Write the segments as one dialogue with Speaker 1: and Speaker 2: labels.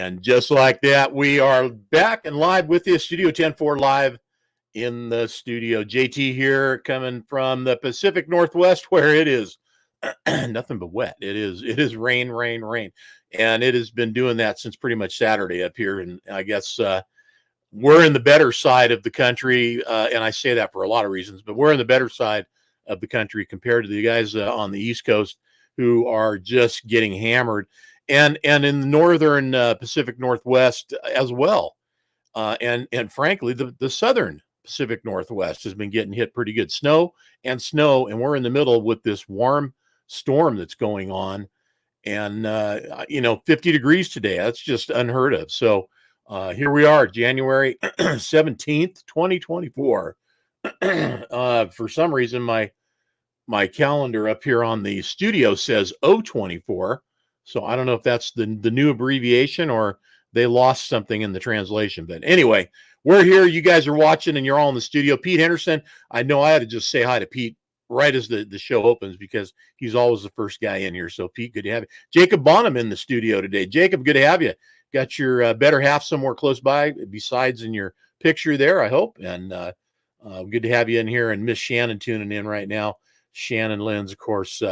Speaker 1: And just like that, we are back and live with you, Studio 10-4 live in the studio. JT here, coming from the Pacific Northwest, where it is nothing but wet. It is rain, rain, rain. And it has been doing that since pretty much Saturday up here. And I guess we're in the better side of the country. And I say that for a lot of reasons, but we're in the better side of the country compared to the guys on the East Coast who are just getting hammered. And in the northern Pacific Northwest as well. And frankly, the southern Pacific Northwest has been getting hit pretty good. Snow, and we're in the middle with this warm storm that's going on. And, 50 degrees today. That's just unheard of. So here we are, January 17th, 2024. For some reason, my calendar up here on the studio says 024. So I don't know if that's the new abbreviation or they lost something in the translation. But anyway, we're here. You guys are watching and you're all in the studio. Pete Henderson, I know I had to just say hi to Pete right as the show opens because he's always the first guy in here. So Pete, good to have you. Jacob Bonham in the studio today. Jacob, good to have you. Got your better half somewhere close by besides in your picture there, I hope. And good to have you in here. And Miss Shannon tuning in right now. Shannon Lenz, of course,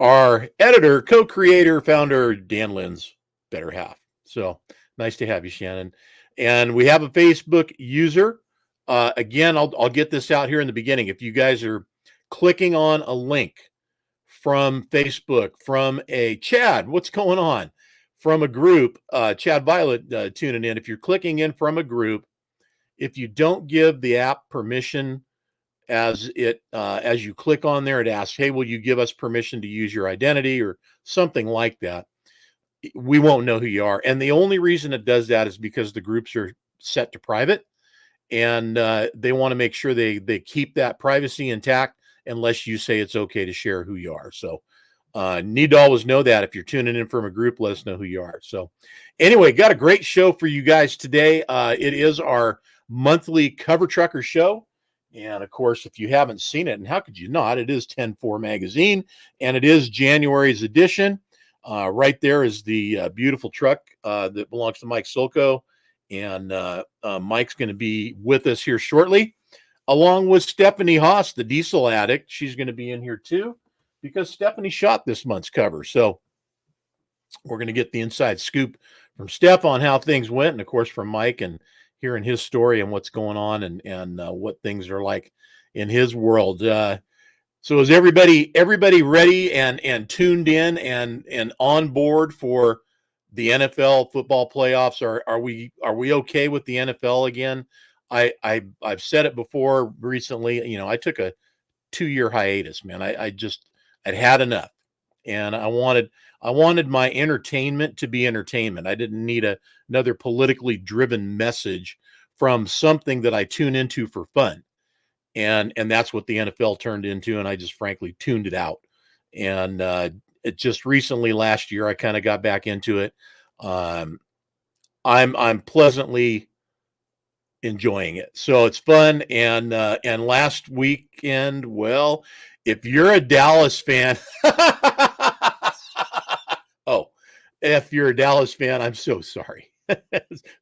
Speaker 1: our editor, co-creator, founder, Dan Lynn's better half. So nice to have you, Shannon. And we have a Facebook user. Again, I'll get this out here in the beginning. If you guys are clicking on a link from Facebook, from a Chad, what's going on? From a group, Chad Violet tuning in. If you're clicking in from a group, if you don't give the app permission as you click on there, it asks, hey, will you give us permission to use your identity or something like that? We won't know who you are. And the only reason it does that is because the groups are set to private and they want to make sure they keep that privacy intact unless you say it's okay to share who you are. So need to always know that if you're tuning in from a group, let us know who you are. So anyway, got a great show for you guys today. It is our monthly Cover Trucker show. And of course, if you haven't seen it, and how could you not, it is 10-4 magazine, and it is January's edition. Right there is the beautiful truck that belongs to Mike Solko. And Mike's going to be with us here shortly, along with Stephanie Haas, the diesel addict. She's going to be in here too, because Stephanie shot this month's cover. So we're going to get the inside scoop from Steph on how things went, and of course from Mike and hearing his story and what's going on and what things are like in his world. So is everybody ready and tuned in and on board for the NFL football playoffs? Are we okay with the NFL again? I've said it before recently. I took a 2-year hiatus, man. I'd had enough, and I wanted my entertainment to be entertainment. I didn't need another politically driven message from something that I tune into for fun. And that's what the NFL turned into. And I just frankly tuned it out. And it just recently last year, I kind of got back into it. I'm pleasantly enjoying it. So it's fun. And last weekend, well, if you're a Dallas fan, if you're a Dallas fan, I'm so sorry.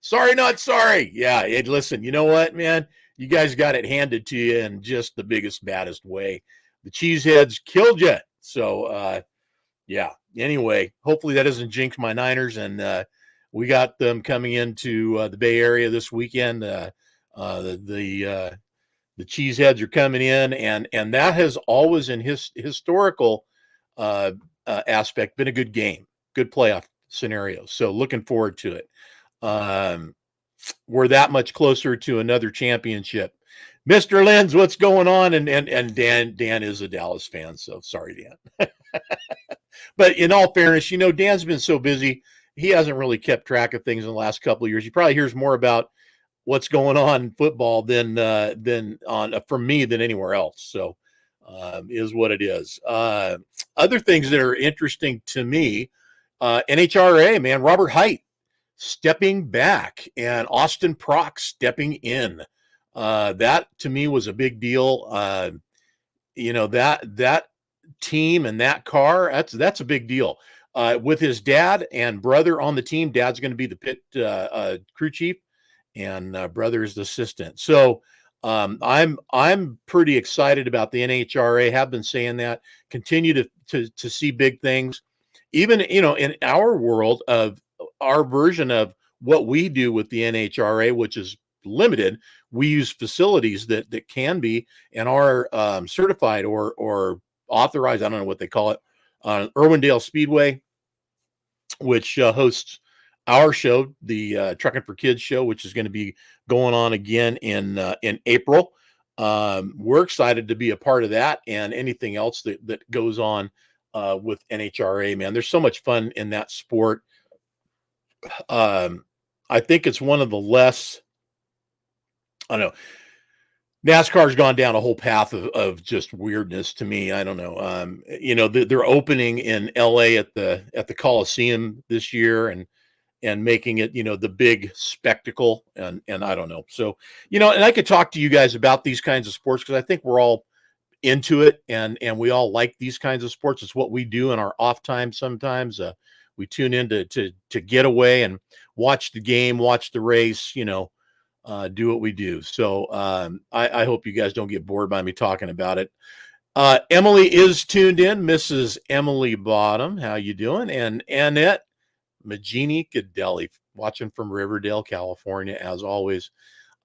Speaker 1: Sorry, not sorry. Yeah. Listen, you know what, man? You guys got it handed to you in just the biggest, baddest way. The cheeseheads killed you. So, yeah. Anyway, hopefully that doesn't jinx my Niners. And we got them coming into the Bay Area this weekend. The cheeseheads are coming in, and that has always, in his historical aspect, been a good game, good playoff scenario. So looking forward to it. We're that much closer to another championship. Mr. Lenz, what's going on? And Dan is a Dallas fan, so sorry, Dan. But in all fairness, Dan's been so busy, he hasn't really kept track of things in the last couple of years. He probably hears more about what's going on in football than from me than anywhere else. So is what it is. Other things that are interesting to me, NHRA, man, Robert Height stepping back and Austin Prock stepping in. That to me was a big deal. That team and that car, that's a big deal. with his dad and brother on the team. Dad's going to be the pit crew chief, and brother's the assistant. So I'm pretty excited about the NHRA. Have been saying that. Continue to see big things, even in our world of our version of what we do with the NHRA, which is limited. We use facilities that can be and are certified or authorized. I don't know what they call it. Irwindale Speedway, which hosts our show, the Trucking for Kids show, which is going to be going on again in April. We're excited to be a part of that, and anything else that goes on with NHRA. Man, there's so much fun in that sport. I think it's one of the less, I don't know. NASCAR's gone down a whole path of just weirdness to me. I don't know. They're opening in LA at the Coliseum this year and making it, the big spectacle. And I don't know. So, and I could talk to you guys about these kinds of sports because I think we're all into it and we all like these kinds of sports. It's what we do in our off time. Sometimes we tune in to get away and watch the game, watch the race, do what we do. So I hope you guys don't get bored by me talking about it. Emily is tuned in, Mrs. Emily Bottom. How you doing? And Annette Magini Cadelli, watching from Riverdale, California, as always.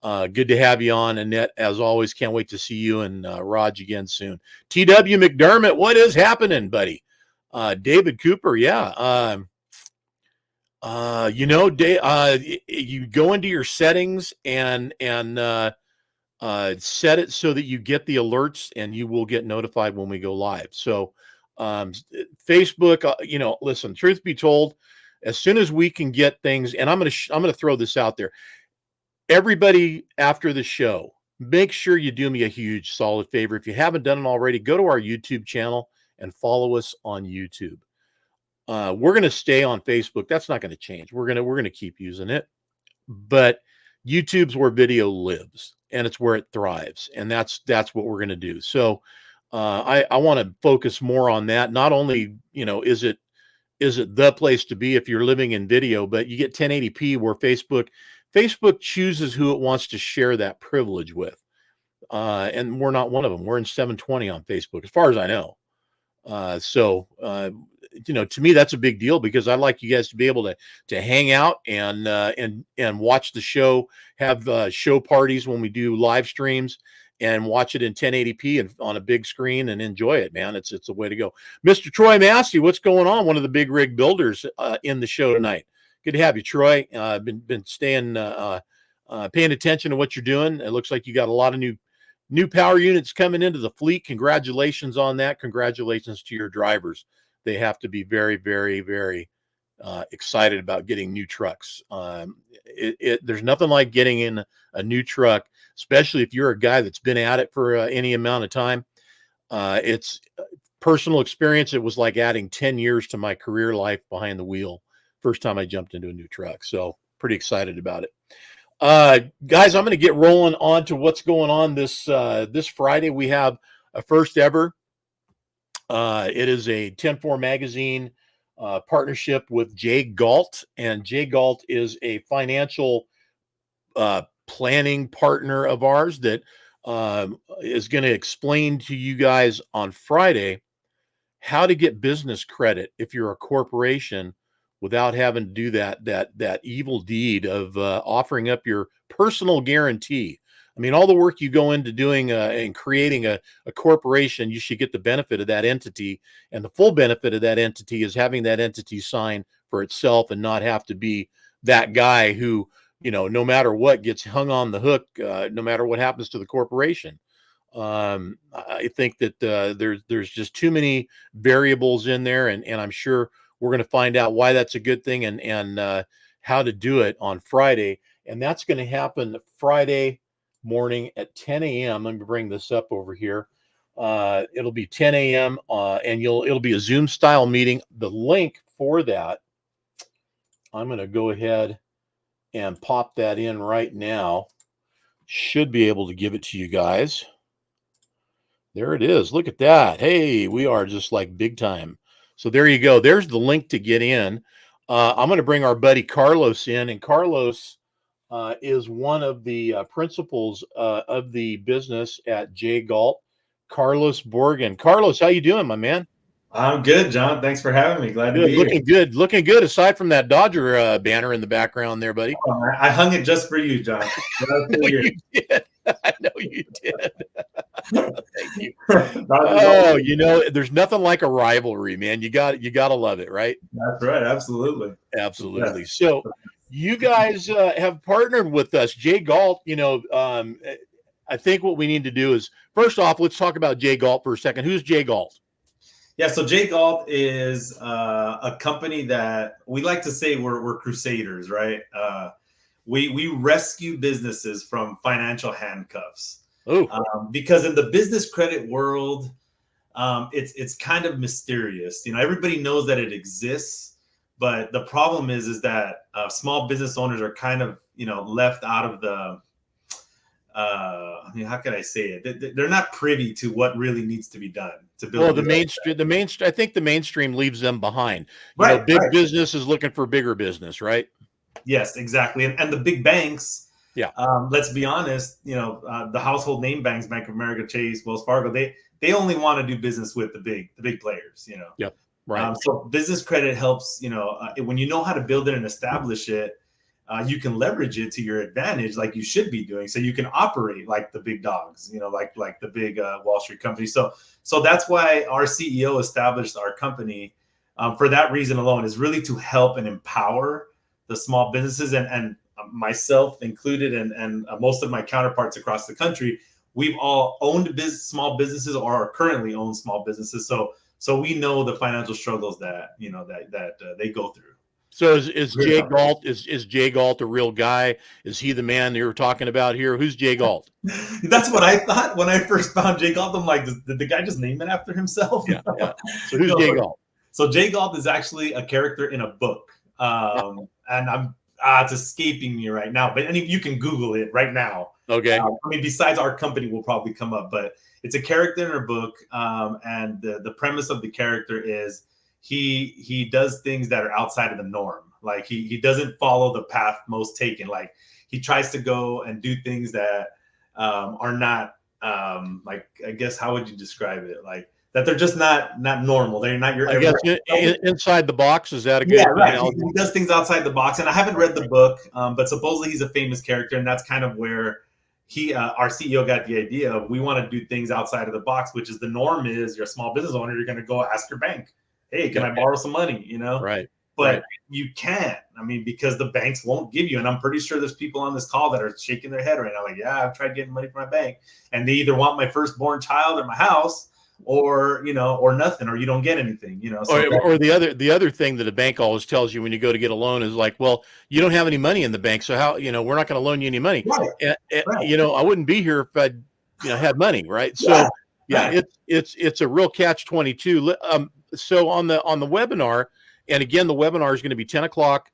Speaker 1: Good to have you on, Annette. As always, can't wait to see you and Raj again soon. T.W. McDermott, what is happening, buddy? David Cooper, yeah. You go into your settings and set it so that you get the alerts and you will get notified when we go live. So Facebook, listen, truth be told, as soon as we can get things, and I'm going to throw this out there. Everybody after the show, make sure you do me a huge solid favor. If you haven't done it already, go to our YouTube channel and follow us on YouTube. We're going to stay on Facebook. That's not going to change. We're going to keep using it, but YouTube's where video lives and it's where it thrives. And that's what we're going to do. So, I want to focus more on that. Not only, is it the place to be if you're living in video, but you get 1080p where Facebook chooses who it wants to share that privilege with. And we're not one of them. We're in 720 on Facebook, as far as I know. To me, that's a big deal because I like you guys to be able to hang out and watch the show, have show parties when we do live streams and watch it in 1080p and on a big screen and enjoy it, man. It's the way to go. Mr. Troy Massey, what's going on? One of the big rig builders in the show tonight. Good to have you, Troy. Been staying, paying attention to what you're doing. It looks like you got a lot of new power units coming into the fleet. Congratulations on that. Congratulations to your drivers. They have to be very, very, very excited about getting new trucks. There's nothing like getting in a new truck, especially if you're a guy that's been at it for any amount of time. It's personal experience. It was like adding 10 years to my career life behind the wheel. First time I jumped into a new truck. So pretty excited about it. Guys, I'm going to get rolling on to what's going on this Friday. We have a first ever. It is a 10-4 magazine partnership with J.Galt, and J.Galt is a financial planning partner of ours that is going to explain to you guys on Friday how to get business credit if you're a corporation without having to do that evil deed of offering up your personal guarantee. I mean, all the work you go into doing and creating a corporation, you should get the benefit of that entity. And the full benefit of that entity is having that entity sign for itself and not have to be that guy who, no matter what, gets hung on the hook, no matter what happens to the corporation. I think that there's just too many variables in there, and I'm sure we're going to find out why that's a good thing and how to do it on Friday. And that's going to happen Friday morning at 10 a.m. Let me bring this up over here. It'll be 10 a.m. And it'll be a Zoom style meeting. The link for that, I'm going to go ahead and pop that in right now. Should be able to give it to you guys. There it is. Look at that. Hey, we are just like big time So there you go. There's the link to get in. I'm going to bring our buddy Carlos in, and Carlos is one of the principals of the business at J.Galt. Carlos Borgen. Carlos, how you doing, my man?
Speaker 2: I'm good, John. Thanks for having me. Glad to
Speaker 1: Good,
Speaker 2: be here.
Speaker 1: looking good. Aside from that Dodger banner in the background there, buddy.
Speaker 2: I hung it just for you, John.
Speaker 1: I know you did. I know you did. Thank you. There's nothing like a rivalry, man. You got to love it, right?
Speaker 2: That's right. Absolutely.
Speaker 1: Absolutely. So you guys have partnered with us, J.Galt. I think what we need to do is, first off, let's talk about J.Galt for a second. Who's J.Galt?
Speaker 2: Yeah, so J.Galt is a company that we like to say we're crusaders, right? We rescue businesses from financial handcuffs. Because in the business credit world, it's kind of mysterious. Everybody knows that it exists, but the problem is that small business owners are kind of left out of the. How can I say it? They're not privy to what really needs to be done to build.
Speaker 1: Well, the mainstream. I think the mainstream leaves them behind. Big business is looking for bigger business, right?
Speaker 2: Yes, exactly. And the big banks.
Speaker 1: Yeah.
Speaker 2: Let's be honest. The household name banks, Bank of America, Chase, Wells Fargo. They only want to do business with the big players.
Speaker 1: Yep. Right.
Speaker 2: So business credit helps. When you know how to build it and establish it. You can leverage it to your advantage, like you should be doing, so you can operate like the big dogs, like the big Wall Street companies. So that's why our CEO established our company for that reason alone, is really to help and empower the small businesses, and myself included, and most of my counterparts across the country. We've all owned small businesses or are currently own small businesses, so we know the financial struggles that they go through.
Speaker 1: So is J.Galt is J.Galt a real guy? Is he the man you were talking about here? Who's J.Galt?
Speaker 2: That's what I thought when I first found J.Galt. I'm like, did the guy just name it after himself?
Speaker 1: Yeah. So who's J.Galt?
Speaker 2: So J.Galt is actually a character in a book, and it's escaping me right now. But you can Google it right now.
Speaker 1: Okay.
Speaker 2: Besides our company will probably come up, but it's a character in her book, and the premise of the character is. He does things that are outside of the norm. Like he doesn't follow the path most taken. Like he tries to go and do things that are not like, I guess, how would you describe it? Like that they're just not normal. They're not your.
Speaker 1: I guess inside the box. Is that a good?
Speaker 2: Yeah, right. He does things outside the box, and I haven't read the book, but supposedly he's a famous character, and that's kind of where our CEO got the idea of, we want to do things outside of the box, which is the norm. Is you're a small business owner, you're going to go ask your bank. Hey, can I borrow some money?
Speaker 1: Right.
Speaker 2: But you can't. Because the banks won't give you. And I'm pretty sure there's people on this call that are shaking their head right now, like, yeah, I've tried getting money from my bank, and they either want my firstborn child or my house, or or nothing, or you don't get anything.
Speaker 1: So or the other thing that a bank always tells you when you go to get a loan is like, well, you don't have any money in the bank, so how we're not going to loan you any money.
Speaker 2: Right.
Speaker 1: I wouldn't be here if I had money, right? So it's a real catch-22. So on the webinar, and again, the webinar is going to be 10 o'clock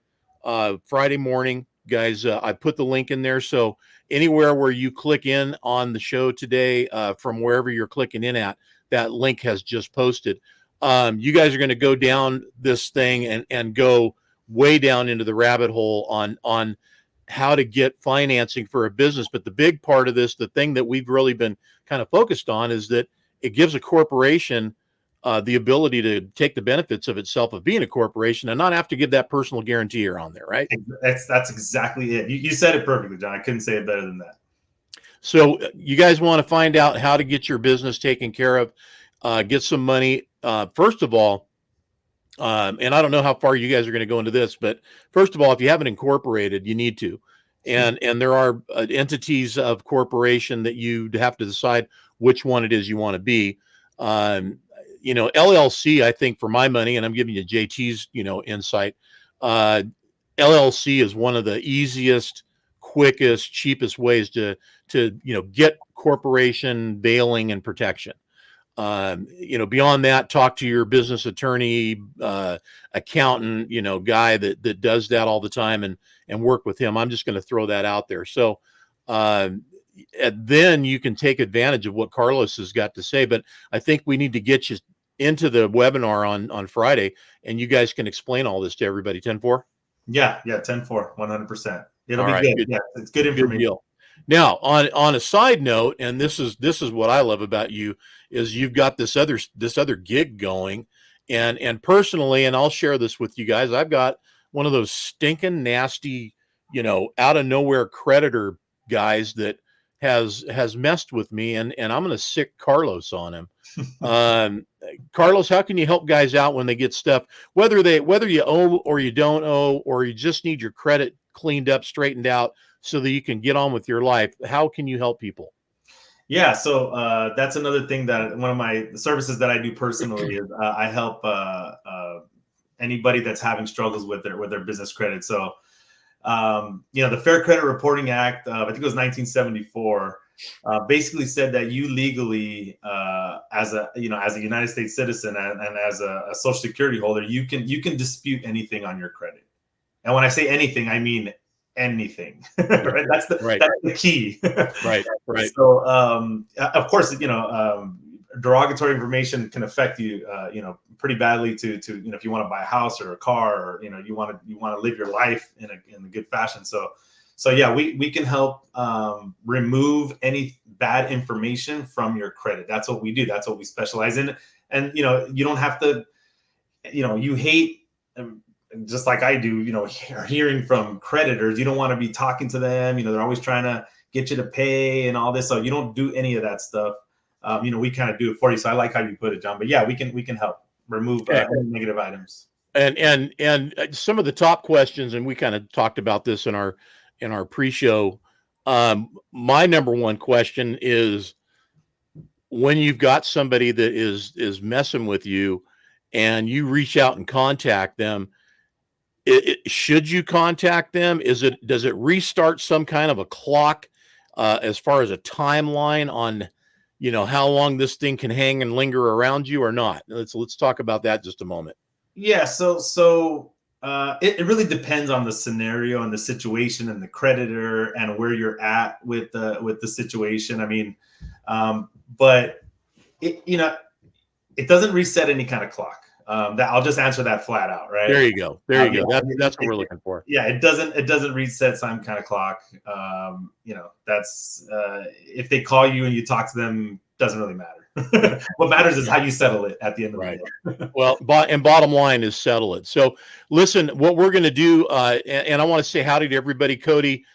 Speaker 1: Friday morning, guys. I put the link in there. So anywhere where you click in on the show today, from wherever you're clicking in at, that link has just posted. You guys are going to go down this thing and go way down into the rabbit hole on how to get financing for a business. But the big part of this, the thing that we've really been kind of focused on, is that it gives a corporation the ability to take the benefits of itself of being a corporation and not have to give that personal guarantor on there, right?
Speaker 2: That's exactly it. You said it perfectly, John. I couldn't say it better than that.
Speaker 1: So you guys want to find out how to get your business taken care of, get some money. First of all, and I don't know how far you guys are going to go into this, but first of all, if you haven't incorporated, you need to. And there are entities of corporation that you have to decide which one it is you want to be. LLC, I think, for my money, and I'm giving you JT's, insight. LLC is one of the easiest, quickest, cheapest ways to get corporation bailing and protection. Beyond that, talk to your business attorney, accountant, guy that does that all the time, and work with him. I'm just going to throw that out there. So, and then you can take advantage of what Carlos has got to say. But I think we need to get you into the webinar on Friday, and you guys can explain all this to everybody. 10-4?
Speaker 2: Yeah, 10-4, 100%. It'll
Speaker 1: All
Speaker 2: be
Speaker 1: right,
Speaker 2: good.
Speaker 1: good.
Speaker 2: Yeah, it's good
Speaker 1: Good
Speaker 2: information.
Speaker 1: deal. Now, on a side note, and this is what I love about you, is you've got this other gig going, and personally, and I'll share this with you guys, I've got one of those stinking nasty, out of nowhere creditor guys that has messed with me, and I'm gonna sick Carlos on him. Carlos, how can you help guys out when they get stuff, whether you owe or you don't owe, or you just need your credit cleaned up, straightened out, so that you can get on with your life? How can you help people?
Speaker 2: Yeah, so that's another thing that one of my services that I do personally is I help anybody that's having struggles with their business credit. So the Fair Credit Reporting Act, I think it was 1974, basically said that you legally, as a United States citizen and as a Social Security holder, you can dispute anything on your credit. And when I say anything, I mean anything. Right? That's the key.
Speaker 1: Right.
Speaker 2: So, of course, derogatory information can affect you, pretty badly to if you want to buy a house or a car, or you want to live your life in a good fashion. So yeah, we can help remove any bad information from your credit. That's what we do. That's what we specialize in. And you don't have to, you hate, just like I do, hearing from creditors. You don't want to be talking to them. They're always trying to get you to pay and all this. So you don't do any of that stuff. We kind of do it for you. So I like how you put it, John. But yeah, we can help remove any negative items.
Speaker 1: And some of the top questions, and we kind of talked about this in our pre-show. My number one question is, when you've got somebody that is messing with you, and you reach out and contact them, should you contact them? Does it restart some kind of a clock as far as a timeline on how long this thing can hang and linger around you, or not? Let's talk about that just a moment.
Speaker 2: Yeah, so it really depends on the scenario and the situation and the creditor and where you're at with the situation. I mean, but it doesn't reset any kind of clock. That I'll just answer that flat out, right?
Speaker 1: There you go. That's what we're looking for.
Speaker 2: Yeah, it doesn't reset some kind of clock. That's if they call you and you talk to them, doesn't really matter. What matters is how you settle it at the end of the day.
Speaker 1: Well, and bottom line is settle it. So listen, what we're going to do, and I want to say howdy to everybody. Cody,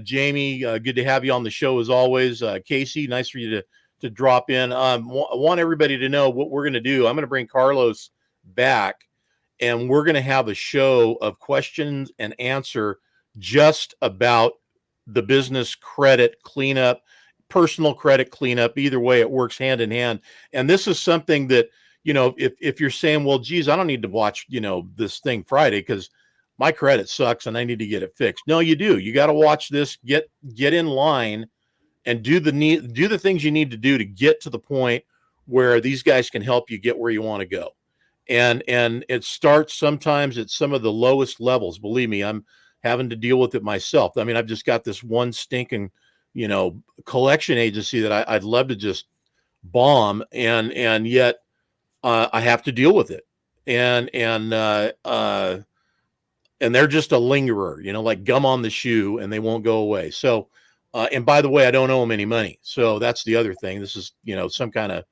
Speaker 1: Jamie, good to have you on the show as always. Casey, nice for you to drop in. I want everybody to know what we're going to do. I'm going to bring Carlos back, and we're going to have a show of questions and answer just about the business credit cleanup, personal credit cleanup. Either way, it works hand in hand. And this is something that, if you're saying, well, geez, I don't need to watch, this thing Friday because my credit sucks and I need to get it fixed. No, you do. You got to watch this, get in line, and do the things you need to do to get to the point where these guys can help you get where you want to go. And it starts sometimes at some of the lowest levels. Believe me, I'm having to deal with it myself. I mean, I've just got this one stinking, collection agency that I'd love to just bomb, and yet I have to deal with it. And they're just a lingerer, like gum on the shoe, and they won't go away. So, and by the way, I don't owe them any money. So that's the other thing. This is, some kind of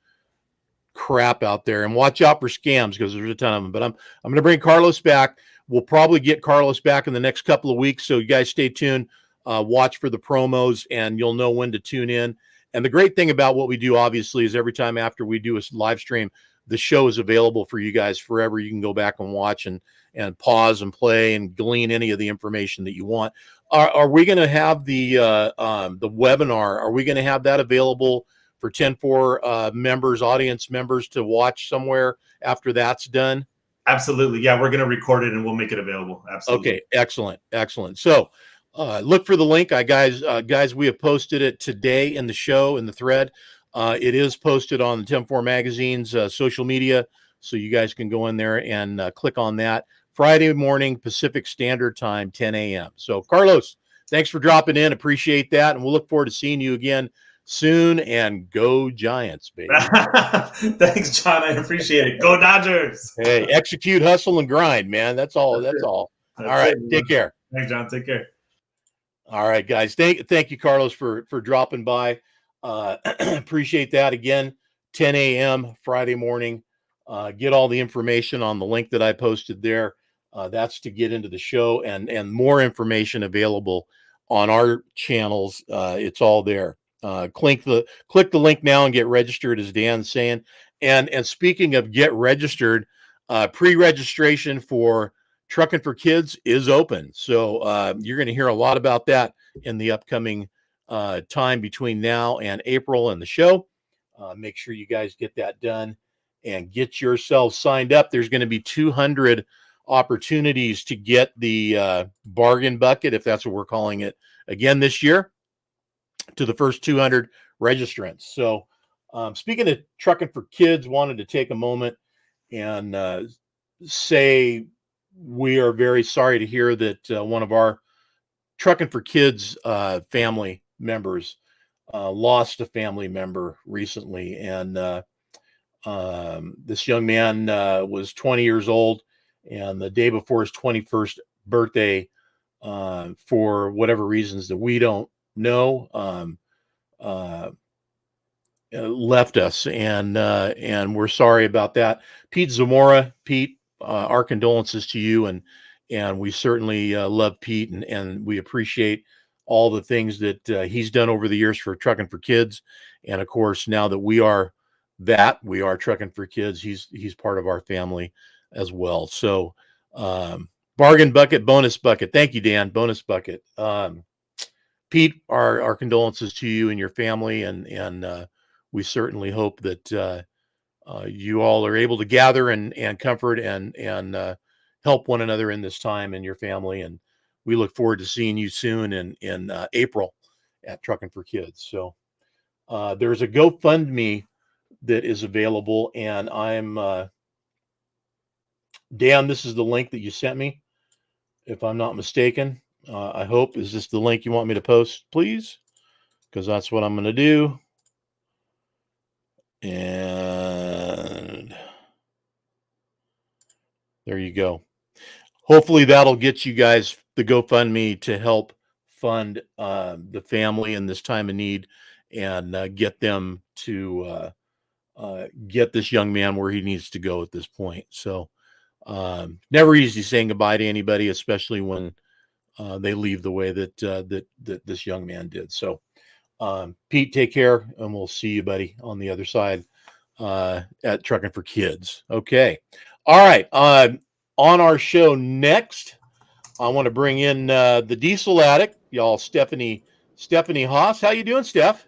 Speaker 1: crap out there, and watch out for scams because there's a ton of them. But I'm going to bring Carlos back. We'll probably get Carlos back in the next couple of weeks. So you guys stay tuned, watch for the promos, and you'll know when to tune in. And the great thing about what we do, obviously, is every time after we do a live stream, the show is available for you guys forever. You can go back and watch and pause and play and glean any of the information that you want. Are we going to have the webinar? Are we going to have that available for 10-4 members, audience members, to watch somewhere after that's done?
Speaker 2: Absolutely. Yeah, we're going to record it and we'll make it available. Absolutely.
Speaker 1: Okay, excellent. So look for the link. Guys, we have posted it today in the show, in the thread. It is posted on the 10-4 magazine's social media, so you guys can go in there and click on that. Friday morning, Pacific Standard Time, 10 a.m. So, Carlos, thanks for dropping in. Appreciate that, and we'll look forward to seeing you again soon, and go Giants, baby.
Speaker 2: Thanks, John. I appreciate it. Go Dodgers.
Speaker 1: Hey, execute, hustle, and grind, man. That's all. That's all. All right. Take care.
Speaker 2: Thanks, John. Take care.
Speaker 1: All right, guys. Thank you, Carlos, for dropping by. Appreciate that. Again, 10 a.m. Friday morning. Get all the information on the link that I posted there. That's to get into the show, and more information available on our channels. It's all there. Click the link now and get registered, as Dan's saying. And speaking of get registered, pre-registration for Trucking for Kids is open. So you're going to hear a lot about that in the upcoming time between now and April and the show. Make sure you guys get that done and get yourselves signed up. There's going to be 200 opportunities to get the bargain bucket, if that's what we're calling it, again this year, to the first 200 registrants. So speaking of Trucking for Kids, wanted to take a moment and say we are very sorry to hear that one of our Trucking for Kids family members lost a family member recently. And this young man was 20 years old, and the day before his 21st birthday, for whatever reasons that we don't know, left us, and we're sorry about that. Pete Zamora, Pete, our condolences to you, and we certainly love Pete, and we appreciate all the things that he's done over the years for Trucking for Kids, and of course now that we are Trucking for Kids, he's part of our family as well. So bargain bucket, bonus bucket. Thank you, Dan. Bonus bucket. Pete, our condolences to you and your family, and we certainly hope that you all are able to gather and comfort and help one another in this time and your family. And we look forward to seeing you soon in April at Trucking for Kids. So there's a GoFundMe that is available, and I'm Dan, this is the link that you sent me, if I'm not mistaken. I hope. Is this the link you want me to post, please? Because that's what I'm going to do. And there you go. Hopefully that'll get you guys the GoFundMe to help fund the family in this time of need, and get them to get this young man where he needs to go at this point. So never easy saying goodbye to anybody, especially when they leave the way that this young man did. So Pete, take care, and we'll see you, buddy, on the other side at Trucking for Kids. Okay. All right. On our show next, I want to bring in the diesel addict, y'all, Stephanie Haas. How you doing, Steph?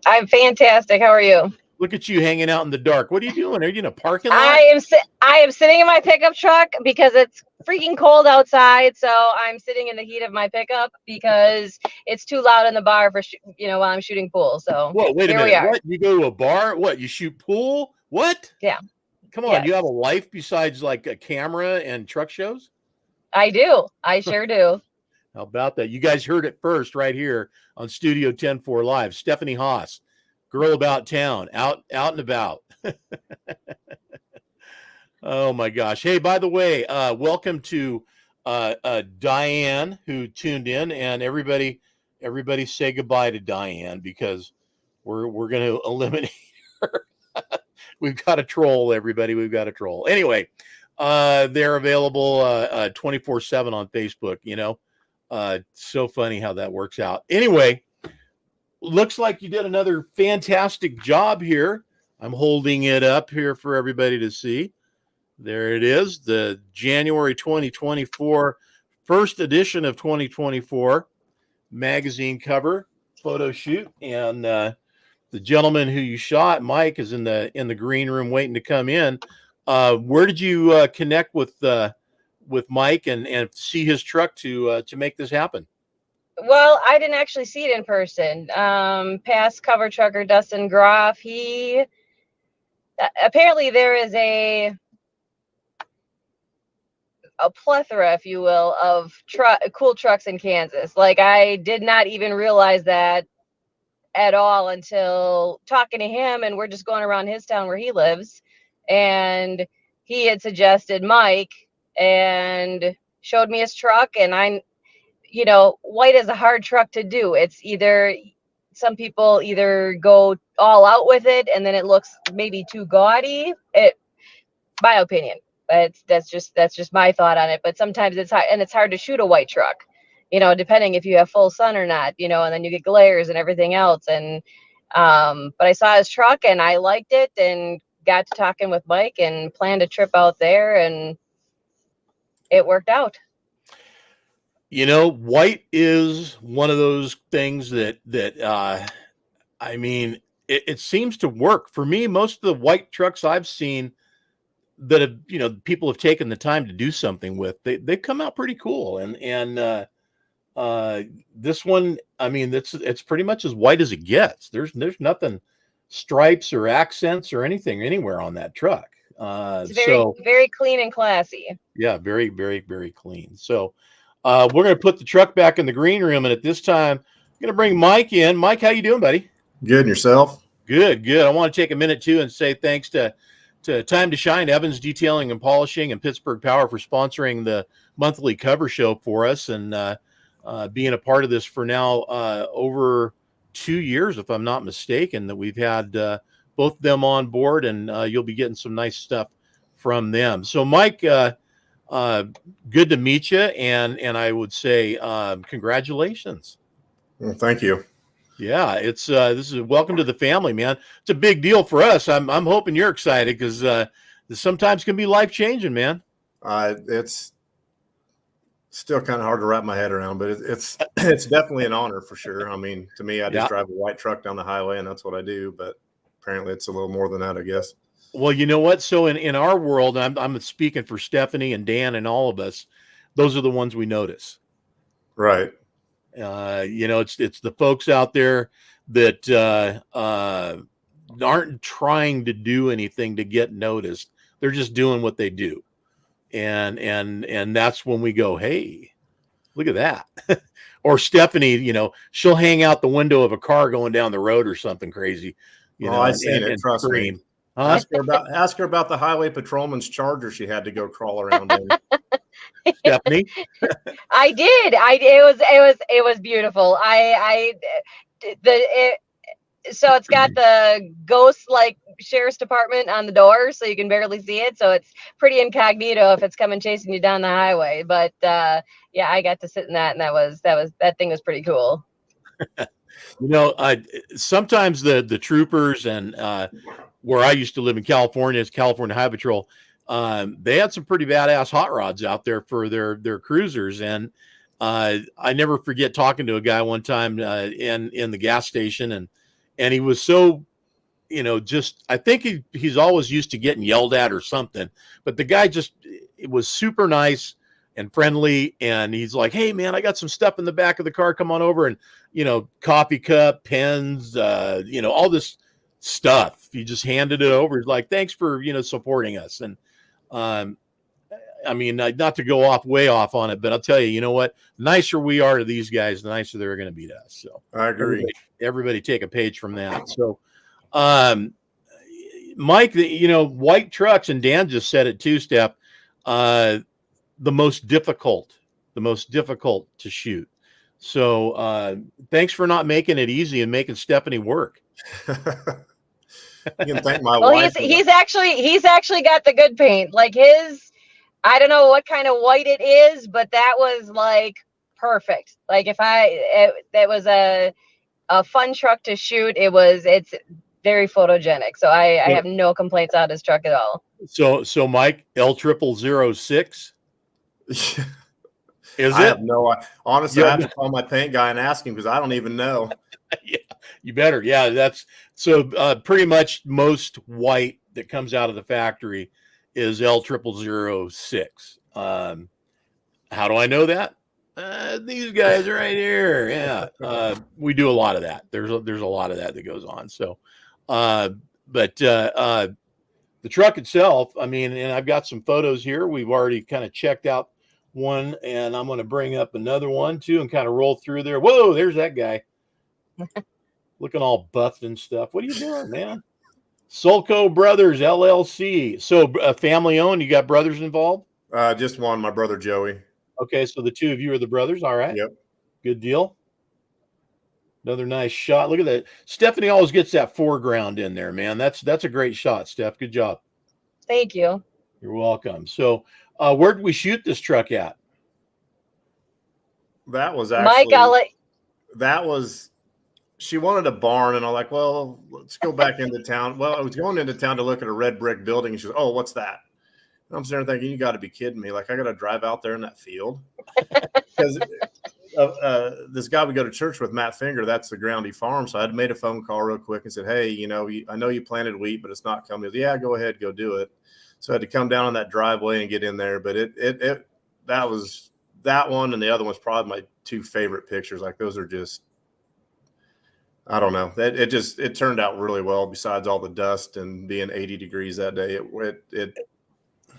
Speaker 3: I'm fantastic. How are you?
Speaker 1: Look at you hanging out in the dark. What are you doing? Are you in a parking lot?
Speaker 3: I am sitting in my pickup truck because it's freaking cold outside. So I'm sitting in the heat of my pickup because it's too loud in the bar for while I'm shooting pool. So
Speaker 1: whoa, wait a minute.
Speaker 3: We are.
Speaker 1: What? You go to a bar? What? You shoot pool? What?
Speaker 3: Yeah.
Speaker 1: Come on. Yes. You have a life besides like a camera and truck shows?
Speaker 3: I do. I sure do.
Speaker 1: How about that? You guys heard it first right here on Studio 10-4 Live. Stephanie Haas, girl about town, out and about. Oh my gosh. Hey, by the way, welcome to Diane, who tuned in, and everybody say goodbye to Diane, because we're going to eliminate her. We've got a troll, everybody. We've got a troll. Anyway, they're available 24/7 on Facebook, so funny how that works out. Anyway, looks like you did another fantastic job here. I'm holding it up here for everybody to see. There it is, the January 2024 first edition of 2024 magazine cover photo shoot, and the gentleman who you shot, Mike, is in the green room waiting to come in. Where did you connect with Mike and see his truck to make this happen?
Speaker 3: Well, I didn't actually see it in person. Past cover trucker Dustin Groff, he apparently there is a plethora, if you will, of cool trucks in Kansas. Like, I did not even realize that at all until talking to him, and we're just going around his town where he lives, and he had suggested Mike and showed me his truck. And white is a hard truck to do. It's either some people either go all out with it and then it looks maybe too gaudy. My opinion, but that's just my thought on it. But sometimes it's hard, and it's hard to shoot a white truck, depending if you have full sun or not, and then you get glares and everything else. And but I saw his truck and I liked it and got to talking with Mike and planned a trip out there, and it worked out.
Speaker 1: White is one of those things that I mean, it seems to work for me. Most of the white trucks I've seen that have, people have taken the time to do something with, they come out pretty cool. And this one, I mean, it's pretty much as white as it gets. There's nothing stripes or accents or anything anywhere on that truck.
Speaker 3: It's very clean and classy.
Speaker 1: Yeah, very, very, very clean. So we're going to put the truck back in the green room. And at this time, I'm going to bring Mike in. Mike, how you doing, buddy?
Speaker 4: Good. And yourself?
Speaker 1: Good. I want to take a minute too and say thanks to Time to Shine, Evans Detailing and Polishing, and Pittsburgh Power for sponsoring the monthly cover show for us, and being a part of this for now over 2 years, if I'm not mistaken, that we've had both of them on board, and you'll be getting some nice stuff from them. So Mike, good to meet you. And I would say congratulations.
Speaker 4: Well, thank you.
Speaker 1: Yeah, it's this is welcome to the family, man. It's a big deal for us. I'm hoping you're excited, because this sometimes can be life changing, man.
Speaker 4: It's still kind of hard to wrap my head around, but it's definitely an honor for sure. I mean, to me, I just drive a white truck down the highway, and that's what I do. But apparently, it's a little more than that, I guess.
Speaker 1: Well, you know what? So in our world, I'm speaking for Stephanie and Dan and all of us. Those are the ones we notice,
Speaker 4: right?
Speaker 1: It's the folks out there that aren't trying to do anything to get noticed. They're just doing what they do. And that's when we go, hey, look at that. Or Stephanie, she'll hang out the window of a car going down the road or something crazy.
Speaker 4: I've seen it. Trust
Speaker 1: scream.
Speaker 4: Me. Huh? Ask her about the highway patrolman's Charger she had to go crawl around in.
Speaker 1: Stephanie?
Speaker 3: I did. It was beautiful. So it's got the ghost like sheriff's department on the door, so you can barely see it. So it's pretty incognito if it's coming chasing you down the highway. But yeah, I got to sit in that, and that thing was pretty cool.
Speaker 1: Sometimes the troopers and where I used to live in California, it's California Highway Patrol. They had some pretty badass hot rods out there for their cruisers. And I never forget talking to a guy one time in the gas station, and he was so, I think he's always used to getting yelled at or something, but the guy it was super nice and friendly. And he's like, hey man, I got some stuff in the back of the car. Come on over. And, coffee cup, pens, all this stuff. He just handed it over. He's like, thanks for, supporting us. And, I mean, not to go way off on it, but I'll tell you, you know what? The nicer we are to these guys, the nicer they're going to be to us. So
Speaker 4: I agree.
Speaker 1: Everybody take a page from that. So, Mike, white trucks, and Dan just said it too, Steph, the most difficult to shoot. So, thanks for not making it easy and making Stephanie work.
Speaker 4: You can thank my wife.
Speaker 3: He's actually got the good paint. Like his, I don't know what kind of white it is, but that was like perfect. Like that was a fun truck to shoot. It's very photogenic. So I have no complaints on his truck at all.
Speaker 1: So Mike, L0006. Is
Speaker 4: I
Speaker 1: it?
Speaker 4: have no. Honestly, I have to call my paint guy and ask him, because I don't even know.
Speaker 1: Yeah, you better. Yeah, that's so. Pretty much most white that comes out of the factory is L0006. How do I know that? These guys right here. Yeah, we do a lot of that. There's a lot of that goes on. So, but the truck itself, I mean, and I've got some photos here. We've already kind of checked out one, and I'm going to bring up another one too and kind of roll through there. Whoa, there's that guy. Looking all buffed and stuff. What are you doing, man? Solko Brothers LLC. So family owned. You got brothers involved?
Speaker 4: Just one, my brother Joey.
Speaker 1: Okay, so the two of you are the brothers. All right.
Speaker 4: Yep.
Speaker 1: Good deal. Another nice shot. Look at that. Stephanie always gets that foreground in there, man. That's a great shot, Steph. Good job.
Speaker 3: Thank you.
Speaker 1: You're welcome. So where did we shoot this truck at?
Speaker 4: That was actually
Speaker 3: Mike,
Speaker 4: she wanted a barn, and I'm like, well, let's go back into town. Well, I was going into town to look at a red brick building, and she goes, oh, what's that? And I'm sitting there thinking, you got to be kidding me. Like, I got to drive out there in that field. Because this guy we go to church with, Matt Finger, that's the ground he farms. So I had made a phone call real quick and said, hey, I know you planted wheat, but it's not coming. He goes, yeah, go ahead, go do it. So I had to come down on that driveway and get in there. But that one and the other one's probably my two favorite pictures. Like, those are just, I don't know. It turned out really well. Besides all the dust and being 80 degrees that day, it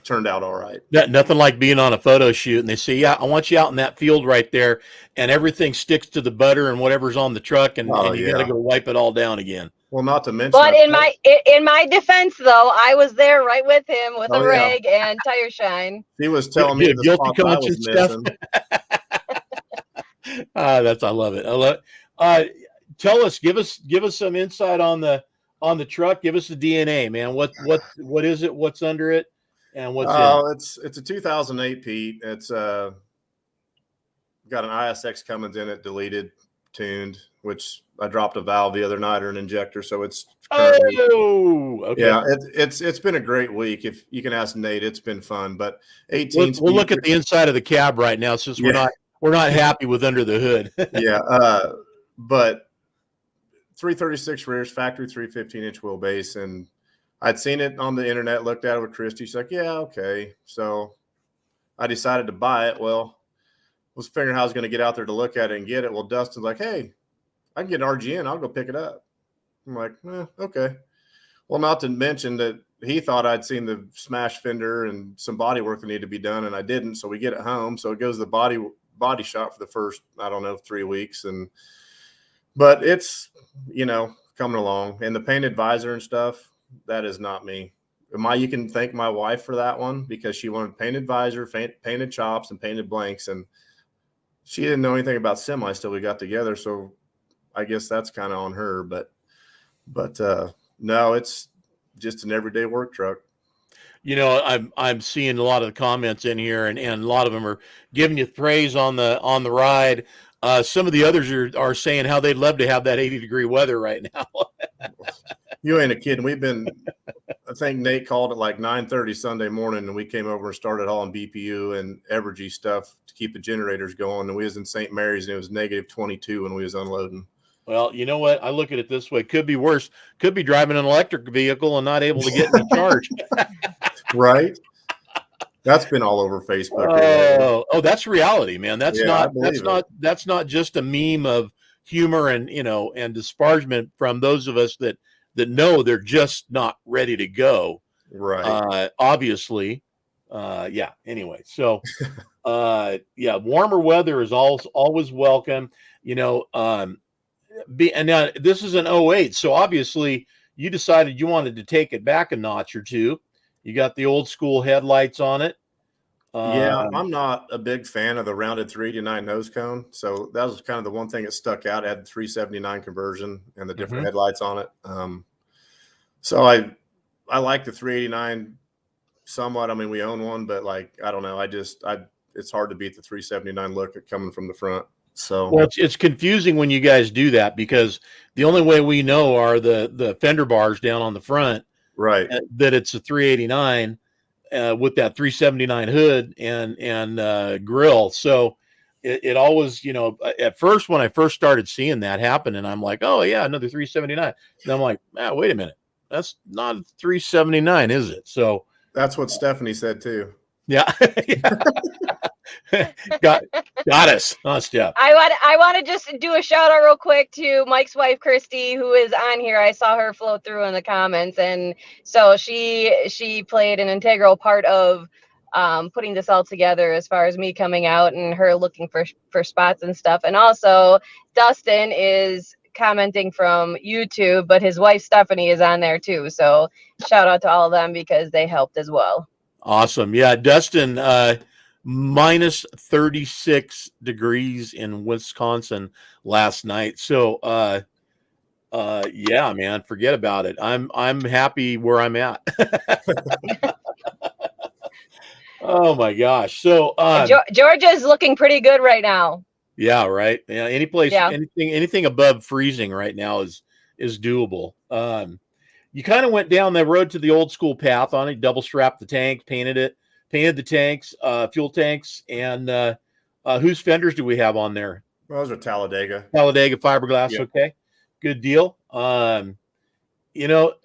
Speaker 4: turned out all right.
Speaker 1: Nothing like being on a photo shoot and they say, yeah, I want you out in that field right there, and everything sticks to the butter and whatever's on the truck, and you got to go wipe it all down again.
Speaker 4: Well, not to mention.
Speaker 3: But in my defense, though, I was there right with him with a rag and tire shine.
Speaker 4: He was telling me the
Speaker 1: guilty
Speaker 4: spots I was missing.
Speaker 1: I love it. I love it. Tell us, give us some insight on the truck. Give us the DNA, man. What is it? What's under it? And what's in it?
Speaker 4: It's a 2008 Pete. It's got an ISX Cummins in it, deleted, tuned, which I dropped a valve the other night or an injector, so it's
Speaker 1: okay.
Speaker 4: Yeah, it's been a great week. If you can ask Nate, it's been fun. But 18.
Speaker 1: We'll look at the inside of the cab right now, since we're not happy with under the hood.
Speaker 4: Yeah, but 336 rears, factory 315-inch wheelbase, and I'd seen it on the internet, looked at it with Christy. She's like, yeah, okay. So I decided to buy it. Well, was figuring how I was going to get out there to look at it and get it. Well, Dustin's like, hey, I can get an RGN. I'll go pick it up. I'm like, okay. Well, not to mention that he thought I'd seen the smash fender and some body work that needed to be done, and I didn't. So we get it home. So it goes to the body shop for the first, 3 weeks. But it's, coming along. And the painted visor and stuff, that is not me. You can thank my wife for that one, because she wanted painted visor, painted chops, and painted blanks. And she didn't know anything about semis till we got together. So I guess that's kind of on her. But no, it's just an everyday work truck.
Speaker 1: I'm seeing a lot of the comments in here, and a lot of them are giving you praise on the ride. Some of the others are saying how they'd love to have that 80-degree weather right now.
Speaker 4: You ain't a kid. I think Nate called it like 9:30 Sunday morning, and we came over and started hauling BPU and Evergy stuff to keep the generators going. And we was in St. Mary's, and it was -22 when we was unloading.
Speaker 1: Well, you know what? I look at it this way. Could be worse. Could be driving an electric vehicle and not able to get in the charge.
Speaker 4: Right. That's been all over Facebook.
Speaker 1: Oh, that's reality, man. That's not just a meme of humor and disparagement from those of us that know they're just not ready to go.
Speaker 4: Right.
Speaker 1: Obviously. Yeah. Anyway, so warmer weather is always welcome. And now this is an 08, so obviously you decided you wanted to take it back a notch or two. You got the old school headlights on it.
Speaker 4: I'm not a big fan of the rounded 389 nose cone. So that was kind of the one thing that stuck out. It had the 379 conversion and the different headlights on it. So I like the 389 somewhat. I mean, we own one, but I don't know. It's hard to beat the 379 look coming from the front. So,
Speaker 1: well, it's confusing when you guys do that, because the only way we know are the fender bars down on the front,
Speaker 4: right?
Speaker 1: That it's a 389 with that 379 hood and grill. So it always, at first when I first started seeing that happen, and I'm like, oh yeah, another 379. And I'm like, wait a minute, that's not a 379, is it? So
Speaker 4: that's what Stephanie said too.
Speaker 1: Yeah. got us, huh, Steph?
Speaker 3: I want to just do a shout out real quick to Mike's wife Christy, who is on here. I saw her flow through in the comments, and so she played an integral part of putting this all together, as far as me coming out and her looking for spots and stuff. And also Dustin is commenting from YouTube, but his wife Stephanie is on there too. So shout out to all of them because they helped as well.
Speaker 1: Awesome. Yeah, Dustin, minus 36 degrees in Wisconsin last night. So yeah, man, forget about it. I'm happy where I'm at. Oh my gosh. So
Speaker 3: Georgia's looking pretty good right now.
Speaker 1: yeah, right. Yeah, any place,
Speaker 3: Yeah.
Speaker 1: anything above freezing right now is doable. You kind of went down the road to the old school path on it, double strapped the tank, painted the tanks, fuel tanks, and whose fenders do we have on there?
Speaker 4: Well, those are Talladega
Speaker 1: fiberglass.
Speaker 4: Yeah.
Speaker 1: Okay, good deal.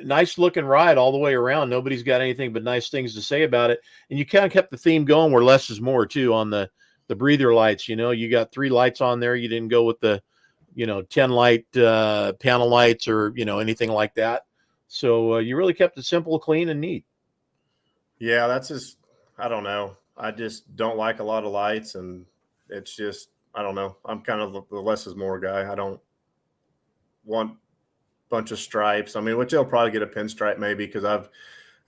Speaker 1: Nice looking ride all the way around. Nobody's got anything but nice things to say about it. And you kind of kept the theme going where less is more too on the breather lights. You got 3 lights on there. You didn't go with the 10 light panel lights or anything like that. So you really kept it simple, clean, and neat.
Speaker 4: Yeah, that's just, I don't know. I just don't like a lot of lights, and it's just, I don't know. I'm kind of the less is more guy. I don't want a bunch of stripes. I mean, which they'll probably get a pinstripe maybe, because I've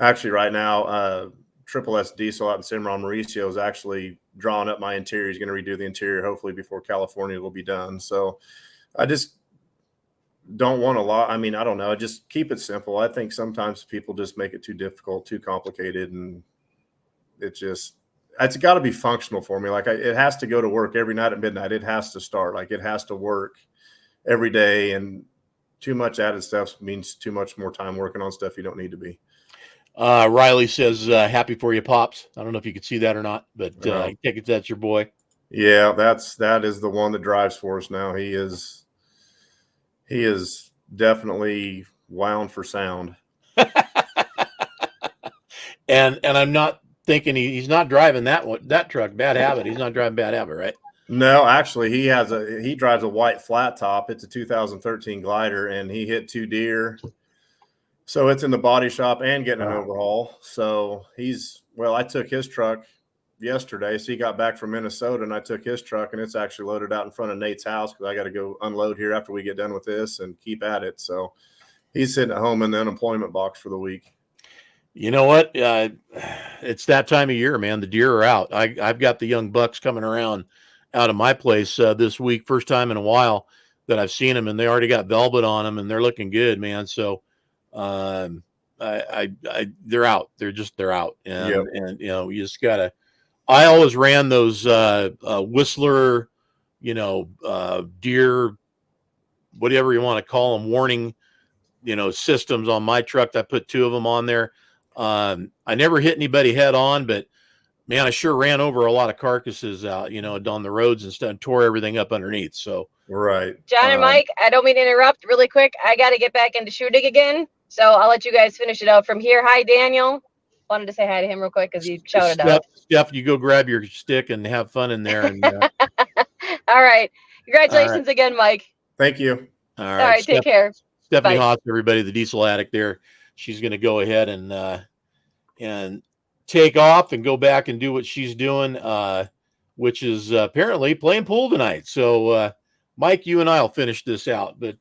Speaker 4: actually right now, Triple S Diesel out in Cimarron Mauricio is actually drawing up my interior. He's going to redo the interior hopefully before California will be done. So I just don't want a lot. I mean, I don't know. Just keep it simple. I think sometimes people just make it too difficult, too complicated, and it's got to be functional for me. Like it has to go to work every night at midnight. It has to start. Like it has to work every day, and too much added stuff means too much more time working on stuff you don't need to be.
Speaker 1: Riley says, happy for you, Pops. I don't know if you could see that or not, but I take it that's your boy.
Speaker 4: Yeah, that is the one that drives for us now. He is definitely wound for sound.
Speaker 1: and I'm not thinking he's not driving that truck, Bad Habit. He's not driving Bad Habit, right?
Speaker 4: No, actually he drives a white flat top. It's a 2013 glider, and he hit 2 deer. So it's in the body shop and getting an overhaul. So I took his truck yesterday. So he got back from Minnesota, and I took his truck, and it's actually loaded out in front of Nate's house because I got to go unload here after we get done with this and keep at it. So he's sitting at home in the unemployment box for the week.
Speaker 1: You know what? It's that time of year, man. The deer are out. I've got the young bucks coming around out of my place this week. First time in a while that I've seen them, and they already got velvet on them, and they're looking good, man. So they're out. They're out. And you just gotta. I always ran those Whistler, deer, whatever you want to call them, warning, systems on my truck. I put 2 of them on there. I never hit anybody head on, but man, I sure ran over a lot of carcasses out, on the roads and stuff, and tore everything up underneath. So
Speaker 4: right.
Speaker 3: John and Mike, I don't mean to interrupt really quick. I got to get back into shooting again. So I'll let you guys finish it out from here. Hi, Daniel. Wanted to say hi to him real quick because he shouted out.
Speaker 1: Steph, you go grab your stick and have fun in there. And,
Speaker 3: all right. Congratulations again, Mike.
Speaker 4: Thank you.
Speaker 1: All right.
Speaker 3: Take care.
Speaker 1: Stephanie Haas, everybody, the diesel addict there. She's going to go ahead and take off and go back and do what she's doing, which is apparently playing pool tonight. So, Mike, you and I will finish this out. But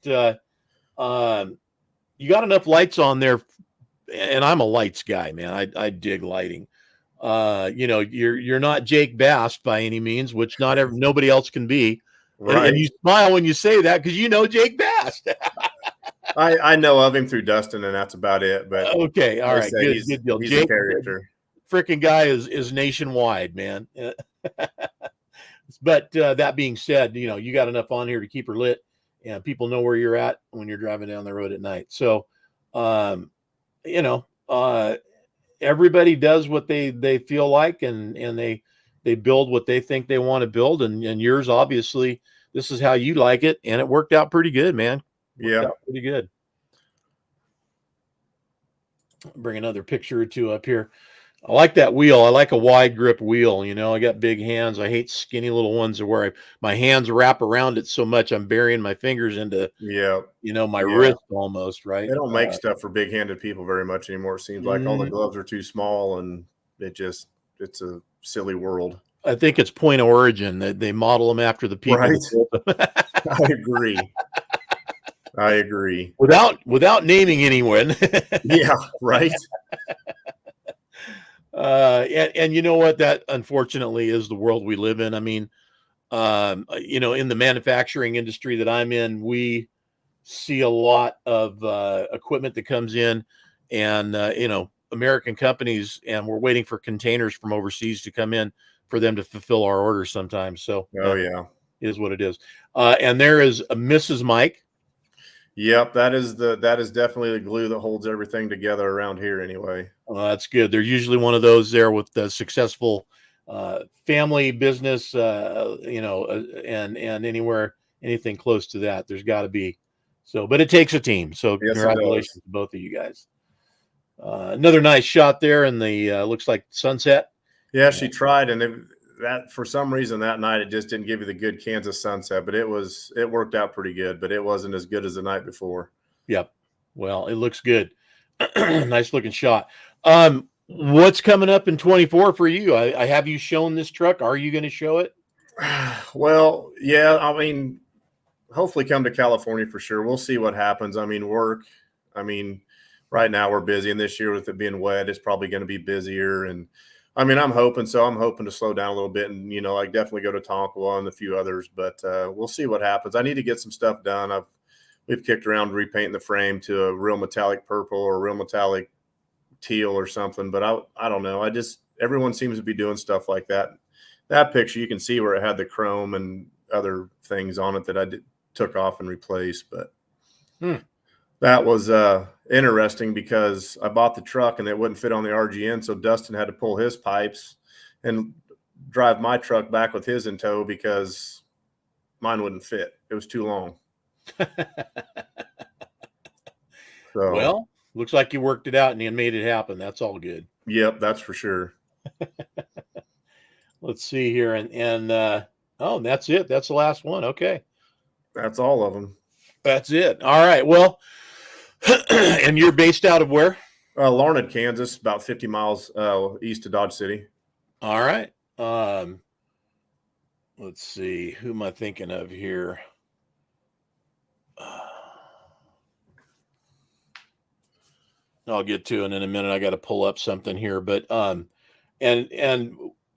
Speaker 1: you got enough lights on there, and I'm a lights guy, man. I dig lighting. You're not Jake Bast by any means, which nobody else can be. Right. And you smile when you say that because Jake Bast.
Speaker 4: I know of him through Dustin, and that's about it. But
Speaker 1: okay, all right, good deal.
Speaker 4: He's
Speaker 1: Jake,
Speaker 4: a character.
Speaker 1: Freaking guy is nationwide, man. But that being said, you got enough on here to keep her lit, and people know where you're at when you're driving down the road at night. So, everybody does what they feel like, and they build what they think they want to build, and yours, obviously, this is how you like it, and it worked out pretty good, man. Pretty good. Bring another picture or 2 up here. I like that wheel. I like a wide grip wheel. I got big hands. I hate skinny little ones where my hands wrap around it so much I'm burying my fingers into my wrist almost, right?
Speaker 4: They don't make stuff for big-handed people very much anymore. It seems like all the gloves are too small, and it's a silly world.
Speaker 1: I think it's point of origin that they model them after the people.
Speaker 4: Right. I agree. I agree.
Speaker 1: Without naming anyone.
Speaker 4: Yeah, right.
Speaker 1: And you know what? That unfortunately is the world we live in. I mean, in the manufacturing industry that I'm in, we see a lot of equipment that comes in, and American companies, and we're waiting for containers from overseas to come in for them to fulfill our orders sometimes. So,
Speaker 4: yeah,
Speaker 1: it is what it is. And there is a Mrs. Mike.
Speaker 4: Yep, that is definitely the glue that holds everything together around here. Anyway,
Speaker 1: That's good. They're usually one of those there with the successful family business, and anything close to that, there's got to be. So, but it takes a team. So,
Speaker 4: yes,
Speaker 1: congratulations to both of you guys. Another nice shot there in the looks like sunset.
Speaker 4: Yeah, she tried, and that for some reason that night it just didn't give you the good Kansas sunset, but it worked out pretty good, but it wasn't as good as the night before.
Speaker 1: Yep. Well, it looks good. Nice looking shot. What's coming up in 24 for you? I have you shown this truck. Are you going to show it?
Speaker 4: Well, yeah, I mean, hopefully come to California for sure. We'll see what happens. I mean, right now we're busy, and this year with it being wet, it's probably going to be busier. And I mean, I'm hoping to slow down a little bit and, like definitely go to Tonkawa and a few others, but we'll see what happens. I need to get some stuff done. We've kicked around repainting the frame to a real metallic purple or a real metallic teal or something, but I don't know. Everyone seems to be doing stuff like that. That picture, you can see where it had the chrome and other things on it that I took off and replaced, but that was interesting because I bought the truck and it wouldn't fit on the RGN. So Dustin had to pull his pipes and drive my truck back with his in tow because mine wouldn't fit. It was too long. So,
Speaker 1: well, looks like you worked it out and you made it happen. That's all good.
Speaker 4: Yep, that's for sure.
Speaker 1: Let's see here. And that's it. That's the last one. Okay.
Speaker 4: That's all of them.
Speaker 1: That's it. All right. Well, and you're based out of where?
Speaker 4: Larned, Kansas, about 50 miles east of Dodge City.
Speaker 1: All right. Let's see. Who am I thinking of here? I'll get to it in a minute. I got to pull up something here, but and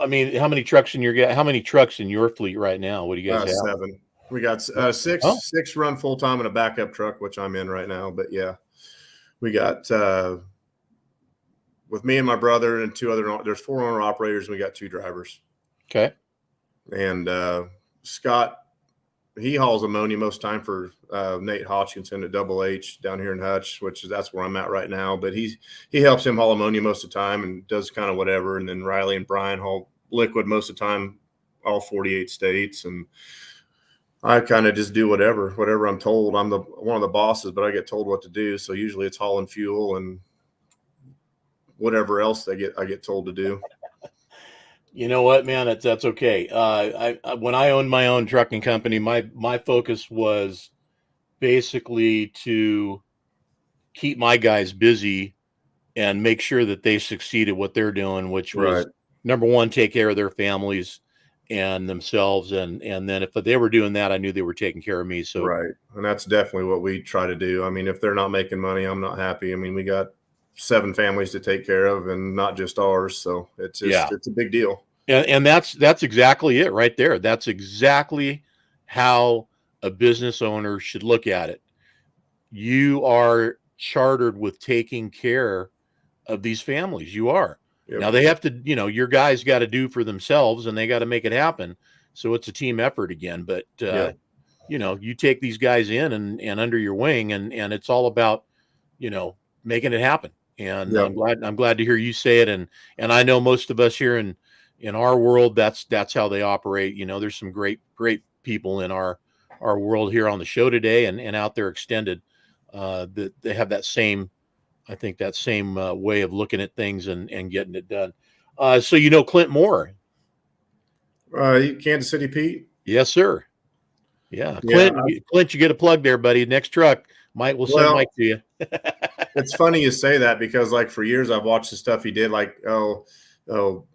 Speaker 1: I mean, how many trucks in your fleet right now? What do you guys have?
Speaker 4: 7. We got six run full time in a backup truck, which I'm in right now. But yeah, we got with me and my brother and 2 other. There's 4 owner operators, and we got 2 drivers.
Speaker 1: Okay.
Speaker 4: And Scott, he hauls ammonia most time for Nate Hodgkinson at Double H down here in Hutch, that's where I'm at right now. But he helps him haul ammonia most of the time and does kind of whatever. And then Riley and Brian haul liquid most of the time, all 48 states. And I kind of just do whatever I'm told. I'm one of the bosses, but I get told what to do. So usually it's hauling fuel and whatever else I get told to do.
Speaker 1: You know what, man? That's okay. When I owned my own trucking company, my focus was basically to keep my guys busy and make sure that they succeed at what they're doing, which was number one, take care of their families and themselves, and then if they were doing that, I knew they were taking care of me. So
Speaker 4: right, and that's definitely what we try to do. I mean, if they're not making money, I'm not happy. I mean, we got 7 families to take care of, and not just ours. So it's a big deal.
Speaker 1: And that's exactly it right there. That's exactly how a business owner should look at it. You are chartered with taking care of these families. You are. Yep. Now they have to, your guys got to do for themselves and they got to make it happen. So it's a team effort again. But, you take these guys in and under your wing and it's all about, making it happen. And yep. I'm glad to hear you say it. And I know most of us here in our world, that's how they operate. There's some great people in our world here on the show today and out there extended that they have that same way of looking at things and getting it done. So Clint Moore.
Speaker 4: Kansas City Pete?
Speaker 1: Yes, sir. Yeah. Clint, you get a plug there, buddy. Next truck. We'll send Mike to you.
Speaker 4: It's funny you say that because like for years I've watched the stuff he did, like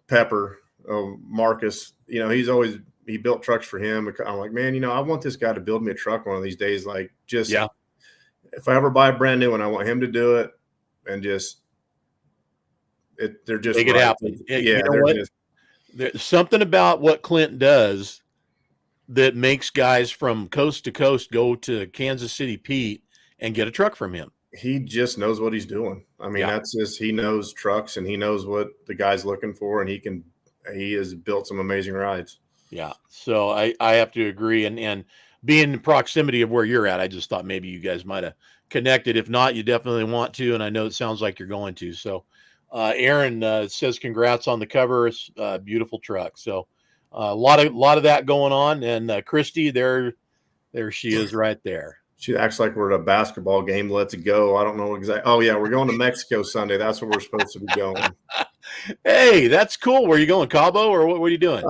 Speaker 4: Pepper, Marcus, he built trucks for him. I'm like, man, I want this guy to build me a truck one of these days. Like just if I ever buy a brand new one, I want him to do it and just they're just
Speaker 1: Make it happen.
Speaker 4: Yeah,
Speaker 1: You know
Speaker 4: they're
Speaker 1: what?
Speaker 4: just
Speaker 1: There's something about what Clint does that makes guys from coast to coast go to Kansas City Pete and get a truck from him.
Speaker 4: he just knows what he's doing. I mean,
Speaker 1: Yeah.
Speaker 4: that's just he knows trucks and he knows what the guy's looking for, and he has built some amazing rides.
Speaker 1: Yeah. So I have to agree. And being in proximity of where you're at, I just thought maybe you guys might have connected. If not, you definitely want to. And I know it sounds like you're going to. So Aaron says congrats on the cover. It's a beautiful truck. So a lot of that going on. And Christy, there she is right there.
Speaker 4: She acts like we're at a basketball game. Let's go. I don't know exactly. Oh yeah, we're going to Mexico Sunday. That's where we're supposed to be going.
Speaker 1: Hey, that's cool. Where are you going, Cabo, or what are you doing?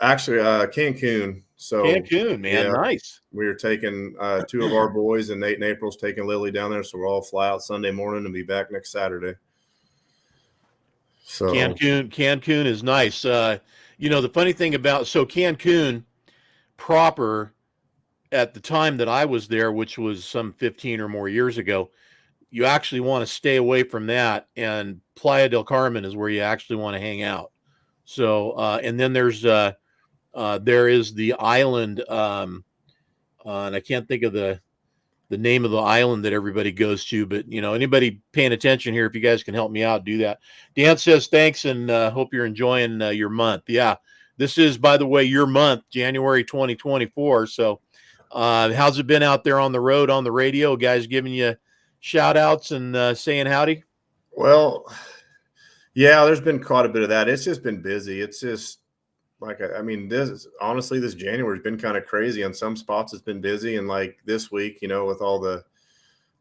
Speaker 4: Actually, Cancun. So
Speaker 1: Cancun, man,
Speaker 4: yeah,
Speaker 1: nice.
Speaker 4: We are taking 2 of our boys, and Nate and April's taking Lily down there. So we'll all fly out Sunday morning and be back next Saturday. So
Speaker 1: Cancun is nice. You know, the funny thing about Cancun proper at the time that I was there, which was some 15 or more years ago, you actually want to stay away from that, and Playa del Carmen is where you actually want to hang out. So, and then there is the island, and I can't think of the name of the island that everybody goes to, but you know, anybody paying attention here, if you guys can help me out, do that. Dan says thanks, and hope you're enjoying your month. Yeah, this is, by the way, your month, January 2024. So how's it been out there on the road, on the radio? Guys giving you shout outs and saying howdy?
Speaker 4: Well, yeah, there's been quite a bit of that. It's just been busy. It's just like, I mean, this January has been kind of crazy. On some spots, it's been busy. And like this week, you know, with all the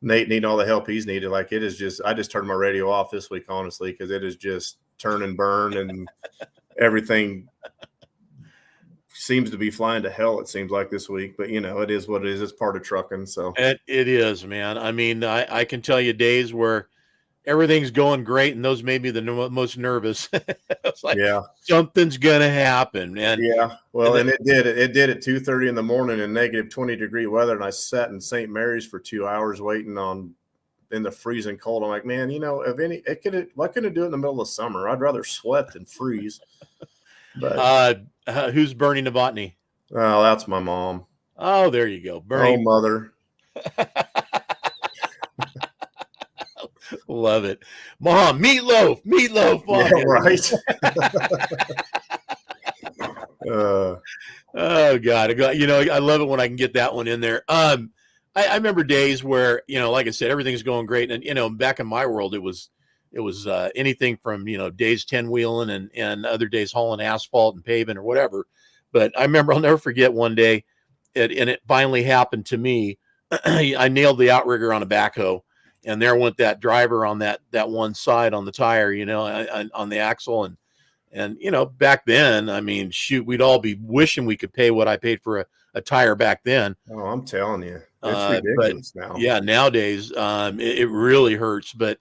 Speaker 4: Nate needing all the help he's needed, like it is just, I just turned my radio off this week, honestly, because it is just turn and burn and everything seems to be flying to hell, it seems like this week. But, you know, it is what it is. It's part of trucking. So
Speaker 1: it is, man. I mean, I can tell you days where everything's going great, and those made me the most nervous. It's like,
Speaker 4: yeah,
Speaker 1: something's gonna happen, and
Speaker 4: yeah. Well, and it did at 2:30 in the morning in negative 20-degree weather, and I sat in St. Mary's for 2 hours waiting in the freezing cold. I'm like, man, you know, why couldn't it do it in the middle of summer? I'd rather sweat than freeze. But
Speaker 1: who's Bernie Novotny?
Speaker 4: Oh, that's my mom.
Speaker 1: Oh, there you go, Bernie.
Speaker 4: Oh, mother.
Speaker 1: Love it, Mom. Meatloaf.
Speaker 4: Yeah, right.
Speaker 1: Oh God, you know, I love it when I can get that one in there. I remember days where, you know, like I said, everything's going great, and you know, back in my world, it was anything from, you know, days 10-wheeling and other days hauling asphalt and paving or whatever. But I remember, I'll never forget one day, and it finally happened to me. I nailed the outrigger on a backhoe, and there went that driver on that one side on the tire, you know, on the axle. And, you know, back then, I mean, shoot, we'd all be wishing we could pay what I paid for a tire back then.
Speaker 4: Oh, I'm telling you, it's ridiculous now.
Speaker 1: Yeah, nowadays, it really hurts. But,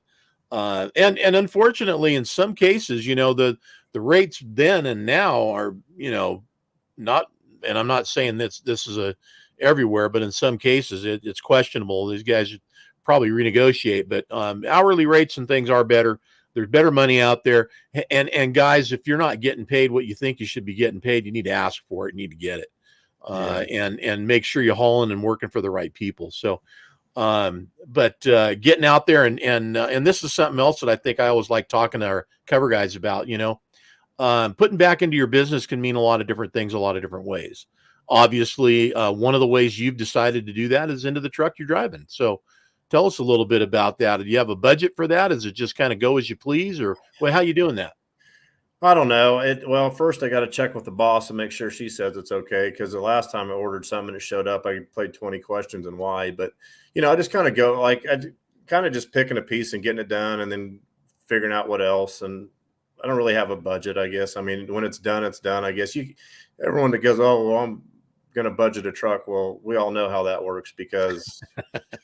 Speaker 1: and unfortunately, in some cases, you know, the rates then and now are, you know, not, and I'm not saying this is everywhere, but in some cases it's questionable. These guys should probably renegotiate, but hourly rates and things are better. There's better money out there. And guys, if you're not getting paid what you think you should be getting paid, you need to ask for it. You need to get it. And make sure you're hauling and working for the right people. So, but getting out there and this is something else that I think I always like talking to our cover guys about, you know, putting back into your business can mean a lot of different things, a lot of different ways. Obviously, one of the ways you've decided to do that is into the truck you're driving. So tell us a little bit about that. Do you have a budget for that? Is it just kind of go as you please, or how you doing that?
Speaker 4: I don't know. Well, first I got to check with the boss and make sure she says it's okay. Because the last time I ordered something and it showed up, I played 20 questions and why. But, you know, I just kind of go like I kind of just picking a piece and getting it done and then figuring out what else. And I don't really have a budget, I guess. I mean, when it's done, it's done. I guess everyone that goes, oh, well, I'm going to budget a truck. Well, we all know how that works because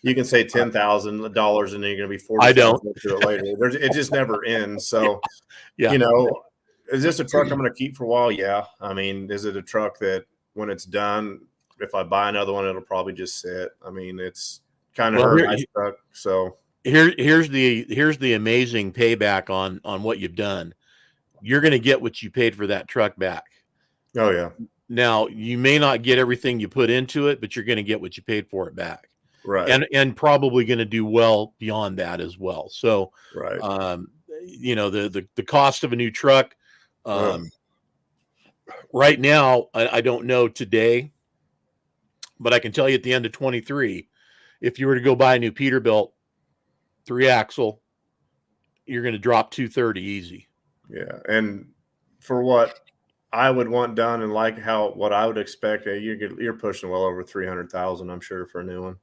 Speaker 4: you can say $10,000 and then you're going to be $40,000
Speaker 1: I don't
Speaker 4: to it later. It just never ends. So,
Speaker 1: yeah.
Speaker 4: You know, is this a truck I'm going to keep for a while? Yeah. I mean, is it a truck that when it's done, if I buy another one, it'll probably just sit? I mean, it's kind of her nice truck. So
Speaker 1: here's the amazing payback on what you've done. You're going to get what you paid for that truck back.
Speaker 4: Oh yeah.
Speaker 1: Now you may not get everything you put into it, but you're going to get what you paid for it back.
Speaker 4: Right.
Speaker 1: And probably going to do well beyond that as well. So,
Speaker 4: right.
Speaker 1: The cost of a new truck, right now, I don't know today, but I can tell you at the end of 23, if you were to go buy a new Peterbilt 3-axle, you're going to drop $230 easy.
Speaker 4: Yeah. And for what I would want done and like what I would expect, you're pushing well over 300,000, I'm sure, for a new one.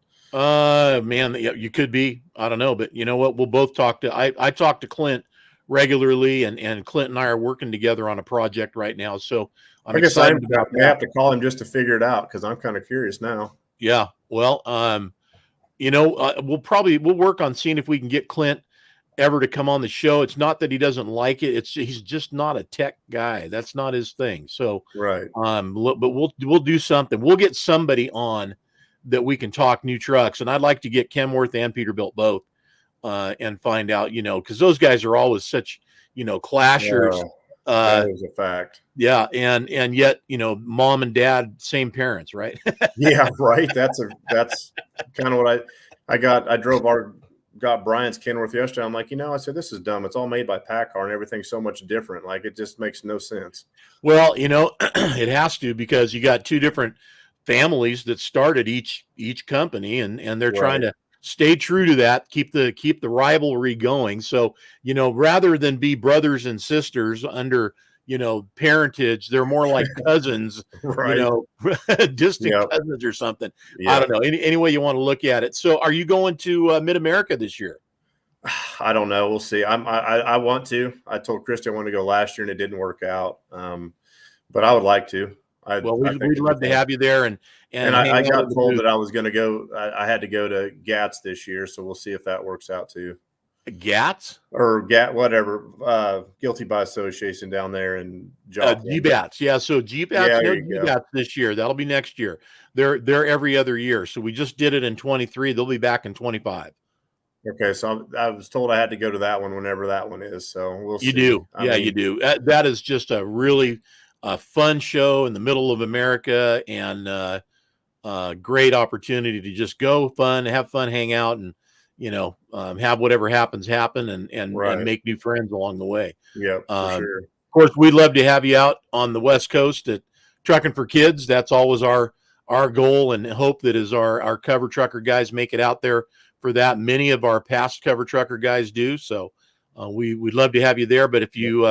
Speaker 1: Man, you could be. I don't know, but you know what? We'll both talk to. I talk to Clint regularly, and Clint and I are working together on a project right now. So I'm excited about that.
Speaker 4: I have to call him just to figure it out because I'm kind of curious now.
Speaker 1: Yeah. Well, we'll work on seeing if we can get Clint ever to come on the show. It's not that he doesn't like it. He's just not a tech guy. That's not his thing. So
Speaker 4: right.
Speaker 1: But we'll do something. We'll get somebody on that we can talk new trucks. And I'd like to get Kenworth and Peterbilt both and find out, because those guys are always such, clashers.
Speaker 4: That is a fact.
Speaker 1: Yeah. And yet, mom and dad, same parents, right?
Speaker 4: Yeah, right. That's kind of what I got Brian's Kenworth yesterday. I'm like, I said, this is dumb. It's all made by PACCAR and everything's so much different. Like, it just makes no sense.
Speaker 1: Well, it has to, because you got two different families that started each company, and they're trying to stay true to that, keep the rivalry going. So, rather than be brothers and sisters under, parentage, they're more like cousins,
Speaker 4: right.
Speaker 1: Distant cousins or something. I don't know. Any way you want to look at it. So are you going to Mid-America this year?
Speaker 4: I don't know. We'll see. I want to. I told Christy I wanted to go last year and it didn't work out. But I would like to.
Speaker 1: We'd love to have you there. And
Speaker 4: I got told that I was going to go. I had to go to GATS this year, so we'll see if that works out too.
Speaker 1: GATS
Speaker 4: or whatever, Guilty by Association down there in
Speaker 1: GBATS. Yeah, so GBATS this year. That'll be next year. They're every other year. So we just did it in 23. They'll be back in 25.
Speaker 4: Okay, so I was told I had to go to that one whenever that one is. So we'll see.
Speaker 1: You do, you do. That is just a really fun show in the middle of America, and great opportunity to just have fun, hang out, and have whatever happens happen, and make new friends along the way.
Speaker 4: Yeah, for sure.
Speaker 1: Of course, we'd love to have you out on the West Coast at Trucking for Kids. That's always our goal and hope, that is our cover trucker guys make it out there for that. Many of our past cover trucker guys do. So we'd love to have you there. But if you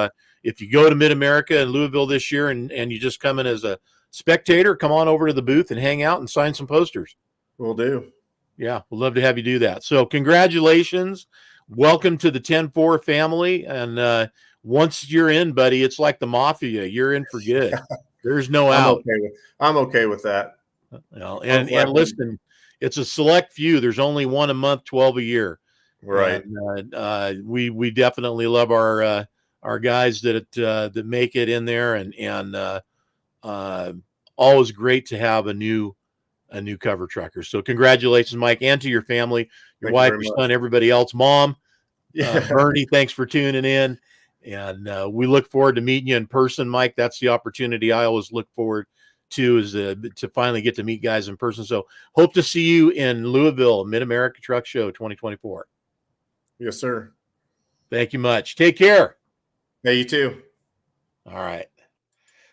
Speaker 1: go to Mid-America in Louisville this year and you just come in as a spectator, come on over to the booth and hang out and sign some posters.
Speaker 4: Will do.
Speaker 1: Yeah, we'd love to have you do that. So congratulations. Welcome to the 10-4 family. And once you're in, buddy, it's like the mafia. You're in for good. There's no out.
Speaker 4: I'm okay with that.
Speaker 1: And listen, it's a select few. There's only one a month, 12 a year.
Speaker 4: Right.
Speaker 1: And, we definitely love our guys that make it in there, and always great to have a new cover trucker. So congratulations, Mike, and to your family, your wife, your son, everybody else, mom, Bernie, thanks for tuning in. And we look forward to meeting you in person, Mike. That's the opportunity I always look forward to, is to finally get to meet guys in person. So hope to see you in Louisville, Mid-America Truck Show 2024.
Speaker 4: Yes, sir.
Speaker 1: Thank you much. Take care.
Speaker 4: Hey, you too.
Speaker 1: All right.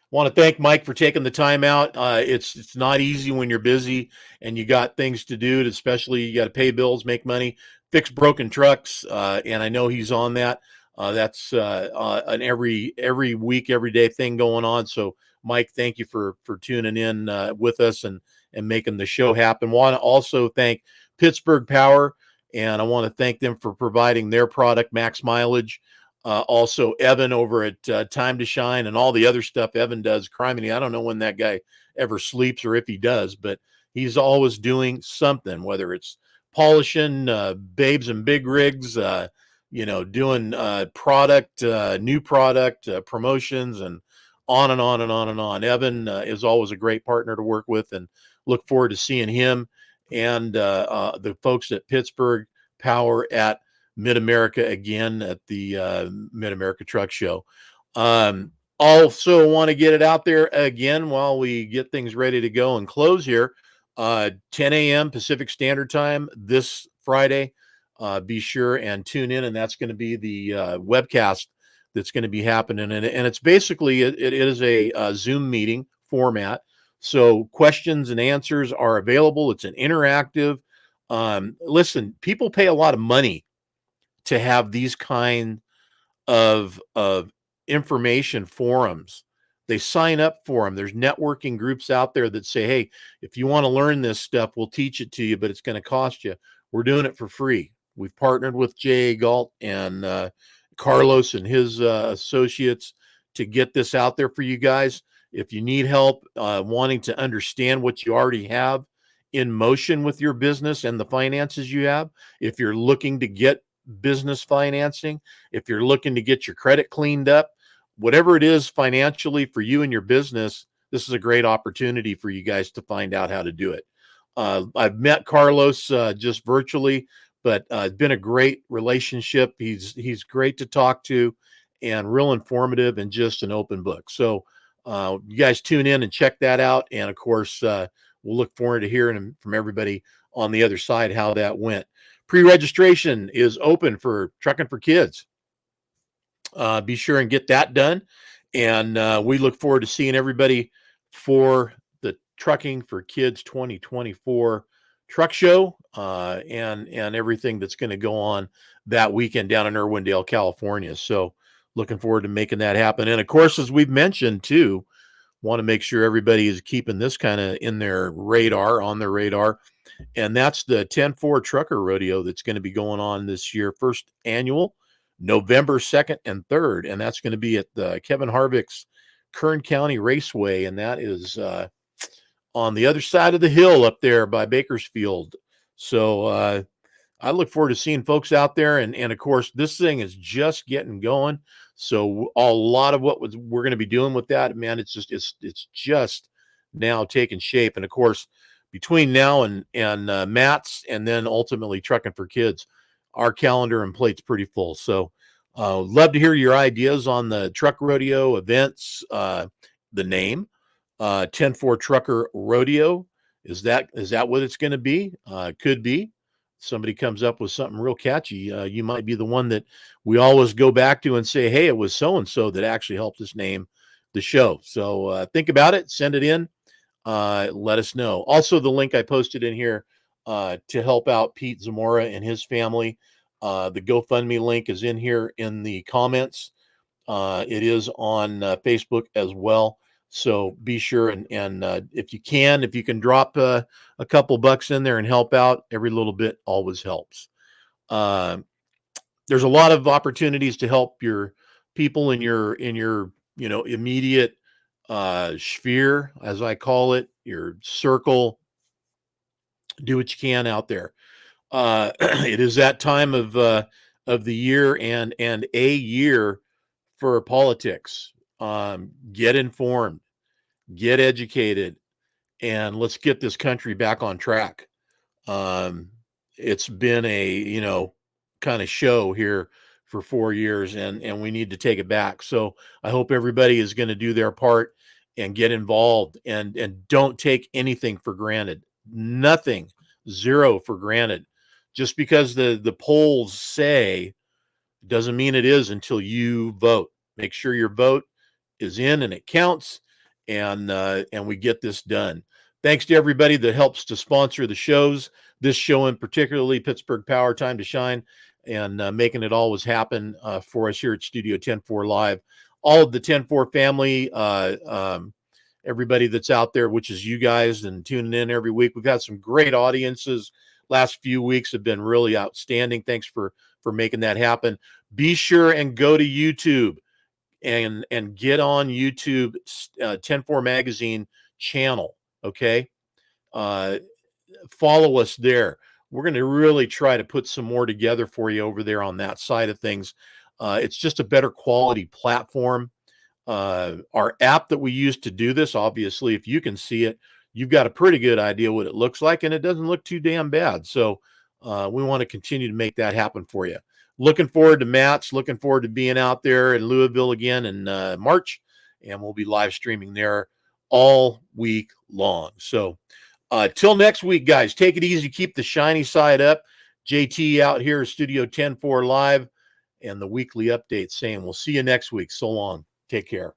Speaker 1: Want to thank Mike for taking the time out. It's not easy when you're busy and you got things to do, especially you got to pay bills, make money, fix broken trucks. And I know he's on that. That's an every week, every day thing going on. So Mike, thank you for tuning in with us and making the show happen. Want to also thank Pittsburgh Power, and I want to thank them for providing their product, Max Mileage. Also Evan over at Time to Shine, and all the other stuff Evan does. Criminy, I don't know when that guy ever sleeps, or if he does, but he's always doing something, whether it's polishing babes and big rigs, doing product, new product, promotions, and on and on and on and on. Evan is always a great partner to work with, and look forward to seeing him and the folks at Pittsburgh Power at Mid-America again at the Mid-America Truck Show. Also want to get it out there again while we get things ready to go and close here. 10 a.m. Pacific Standard Time this Friday. Be sure and tune in, and that's going to be the webcast that's going to be happening. And it's basically, it is a Zoom meeting format. So questions and answers are available. It's an interactive. Listen, people pay a lot of money to have these kind of information forums. They sign up for them. There's networking groups out there that say, hey, if you want to learn this stuff, we'll teach it to you, but it's going to cost you. We're doing it for free. We've partnered with J.Galt and Carlos and his associates to get this out there for you guys. If you need help wanting to understand what you already have in motion with your business and the finances you have, if you're looking to get business financing, if you're looking to get your credit cleaned up, whatever it is financially for you and your business, this is a great opportunity for you guys to find out how to do it. I've met Carlos just virtually, but it's been a great relationship. He's great to talk to and real informative and just an open book. So you guys tune in and check that out. And of course, we'll look forward to hearing from everybody on the other side how that went. Pre-registration is open for Trucking for Kids. Be sure and get that done. And we look forward to seeing everybody for the Trucking for Kids 2024 truck show and everything that's going to go on that weekend down in Irwindale, California. So looking forward to making that happen. And of course, as we've mentioned too, want to make sure everybody is keeping this kind of in their radar, on their radar. And that's the 10-4 Trucker Rodeo that's going to be going on this year, first annual, November 2nd and 3rd. And that's going to be at the Kevin Harvick's Kern County Raceway. And that is on the other side of the hill up there by Bakersfield. So I look forward to seeing folks out there. And of course, this thing is just getting going. So a lot of what we're going to be doing with that, man, it's just now taking shape. And of course, between now and Matt's and then ultimately Trucking for Kids, our calendar and plate's pretty full. So love to hear your ideas on the truck rodeo events, the name, 10-4 Trucker Rodeo. Is that what it's going to be? Could be. Somebody comes up with something real catchy. You might be the one that we always go back to and say, hey, it was so-and-so that actually helped us name the show. So think about it, send it in, let us know. Also, the link I posted in here to help out Pete Zamora and his family. The GoFundMe link is in here in the comments. It is on Facebook as well. So be sure and if you can drop a couple bucks in there and help out, every little bit always helps. There's a lot of opportunities to help your people in your immediate sphere, as I call it, your circle. Do what you can out there. It is that time of the year and a year for politics. Get informed, get educated, and let's get this country back on track. It's been a, kind of show here for 4 years and we need to take it back. So I hope everybody is going to do their part and get involved and don't take anything for granted. Nothing, zero for granted. Just because the polls say doesn't mean it is until you vote. Make sure your vote is in and it counts, and we get this done. Thanks to everybody that helps to sponsor the shows, this show in particularly, Pittsburgh Power, Time to Shine, and making it always happen for us here at Studio 10-4 Live. All of the 10-4 family, everybody that's out there, which is you guys, and tuning in every week. We've had some great audiences. Last few weeks have been really outstanding. Thanks for making that happen. Be sure and go to YouTube and get on YouTube 10-4 Magazine channel. Okay. Follow us there. We're going to really try to put some more together for you over there on that side of things. It's just a better quality platform. Our app that we use to do this, obviously, if you can see it, you've got a pretty good idea what it looks like, and it doesn't look too damn bad. So we want to continue to make that happen for you. Looking forward to Matt's, looking forward to being out there in Louisville again in March, and we'll be live streaming there all week long. So till next week, guys, take it easy. Keep the shiny side up. JT out here, Studio 10-4 Live, and the weekly update saying we'll see you next week. So long. Take care.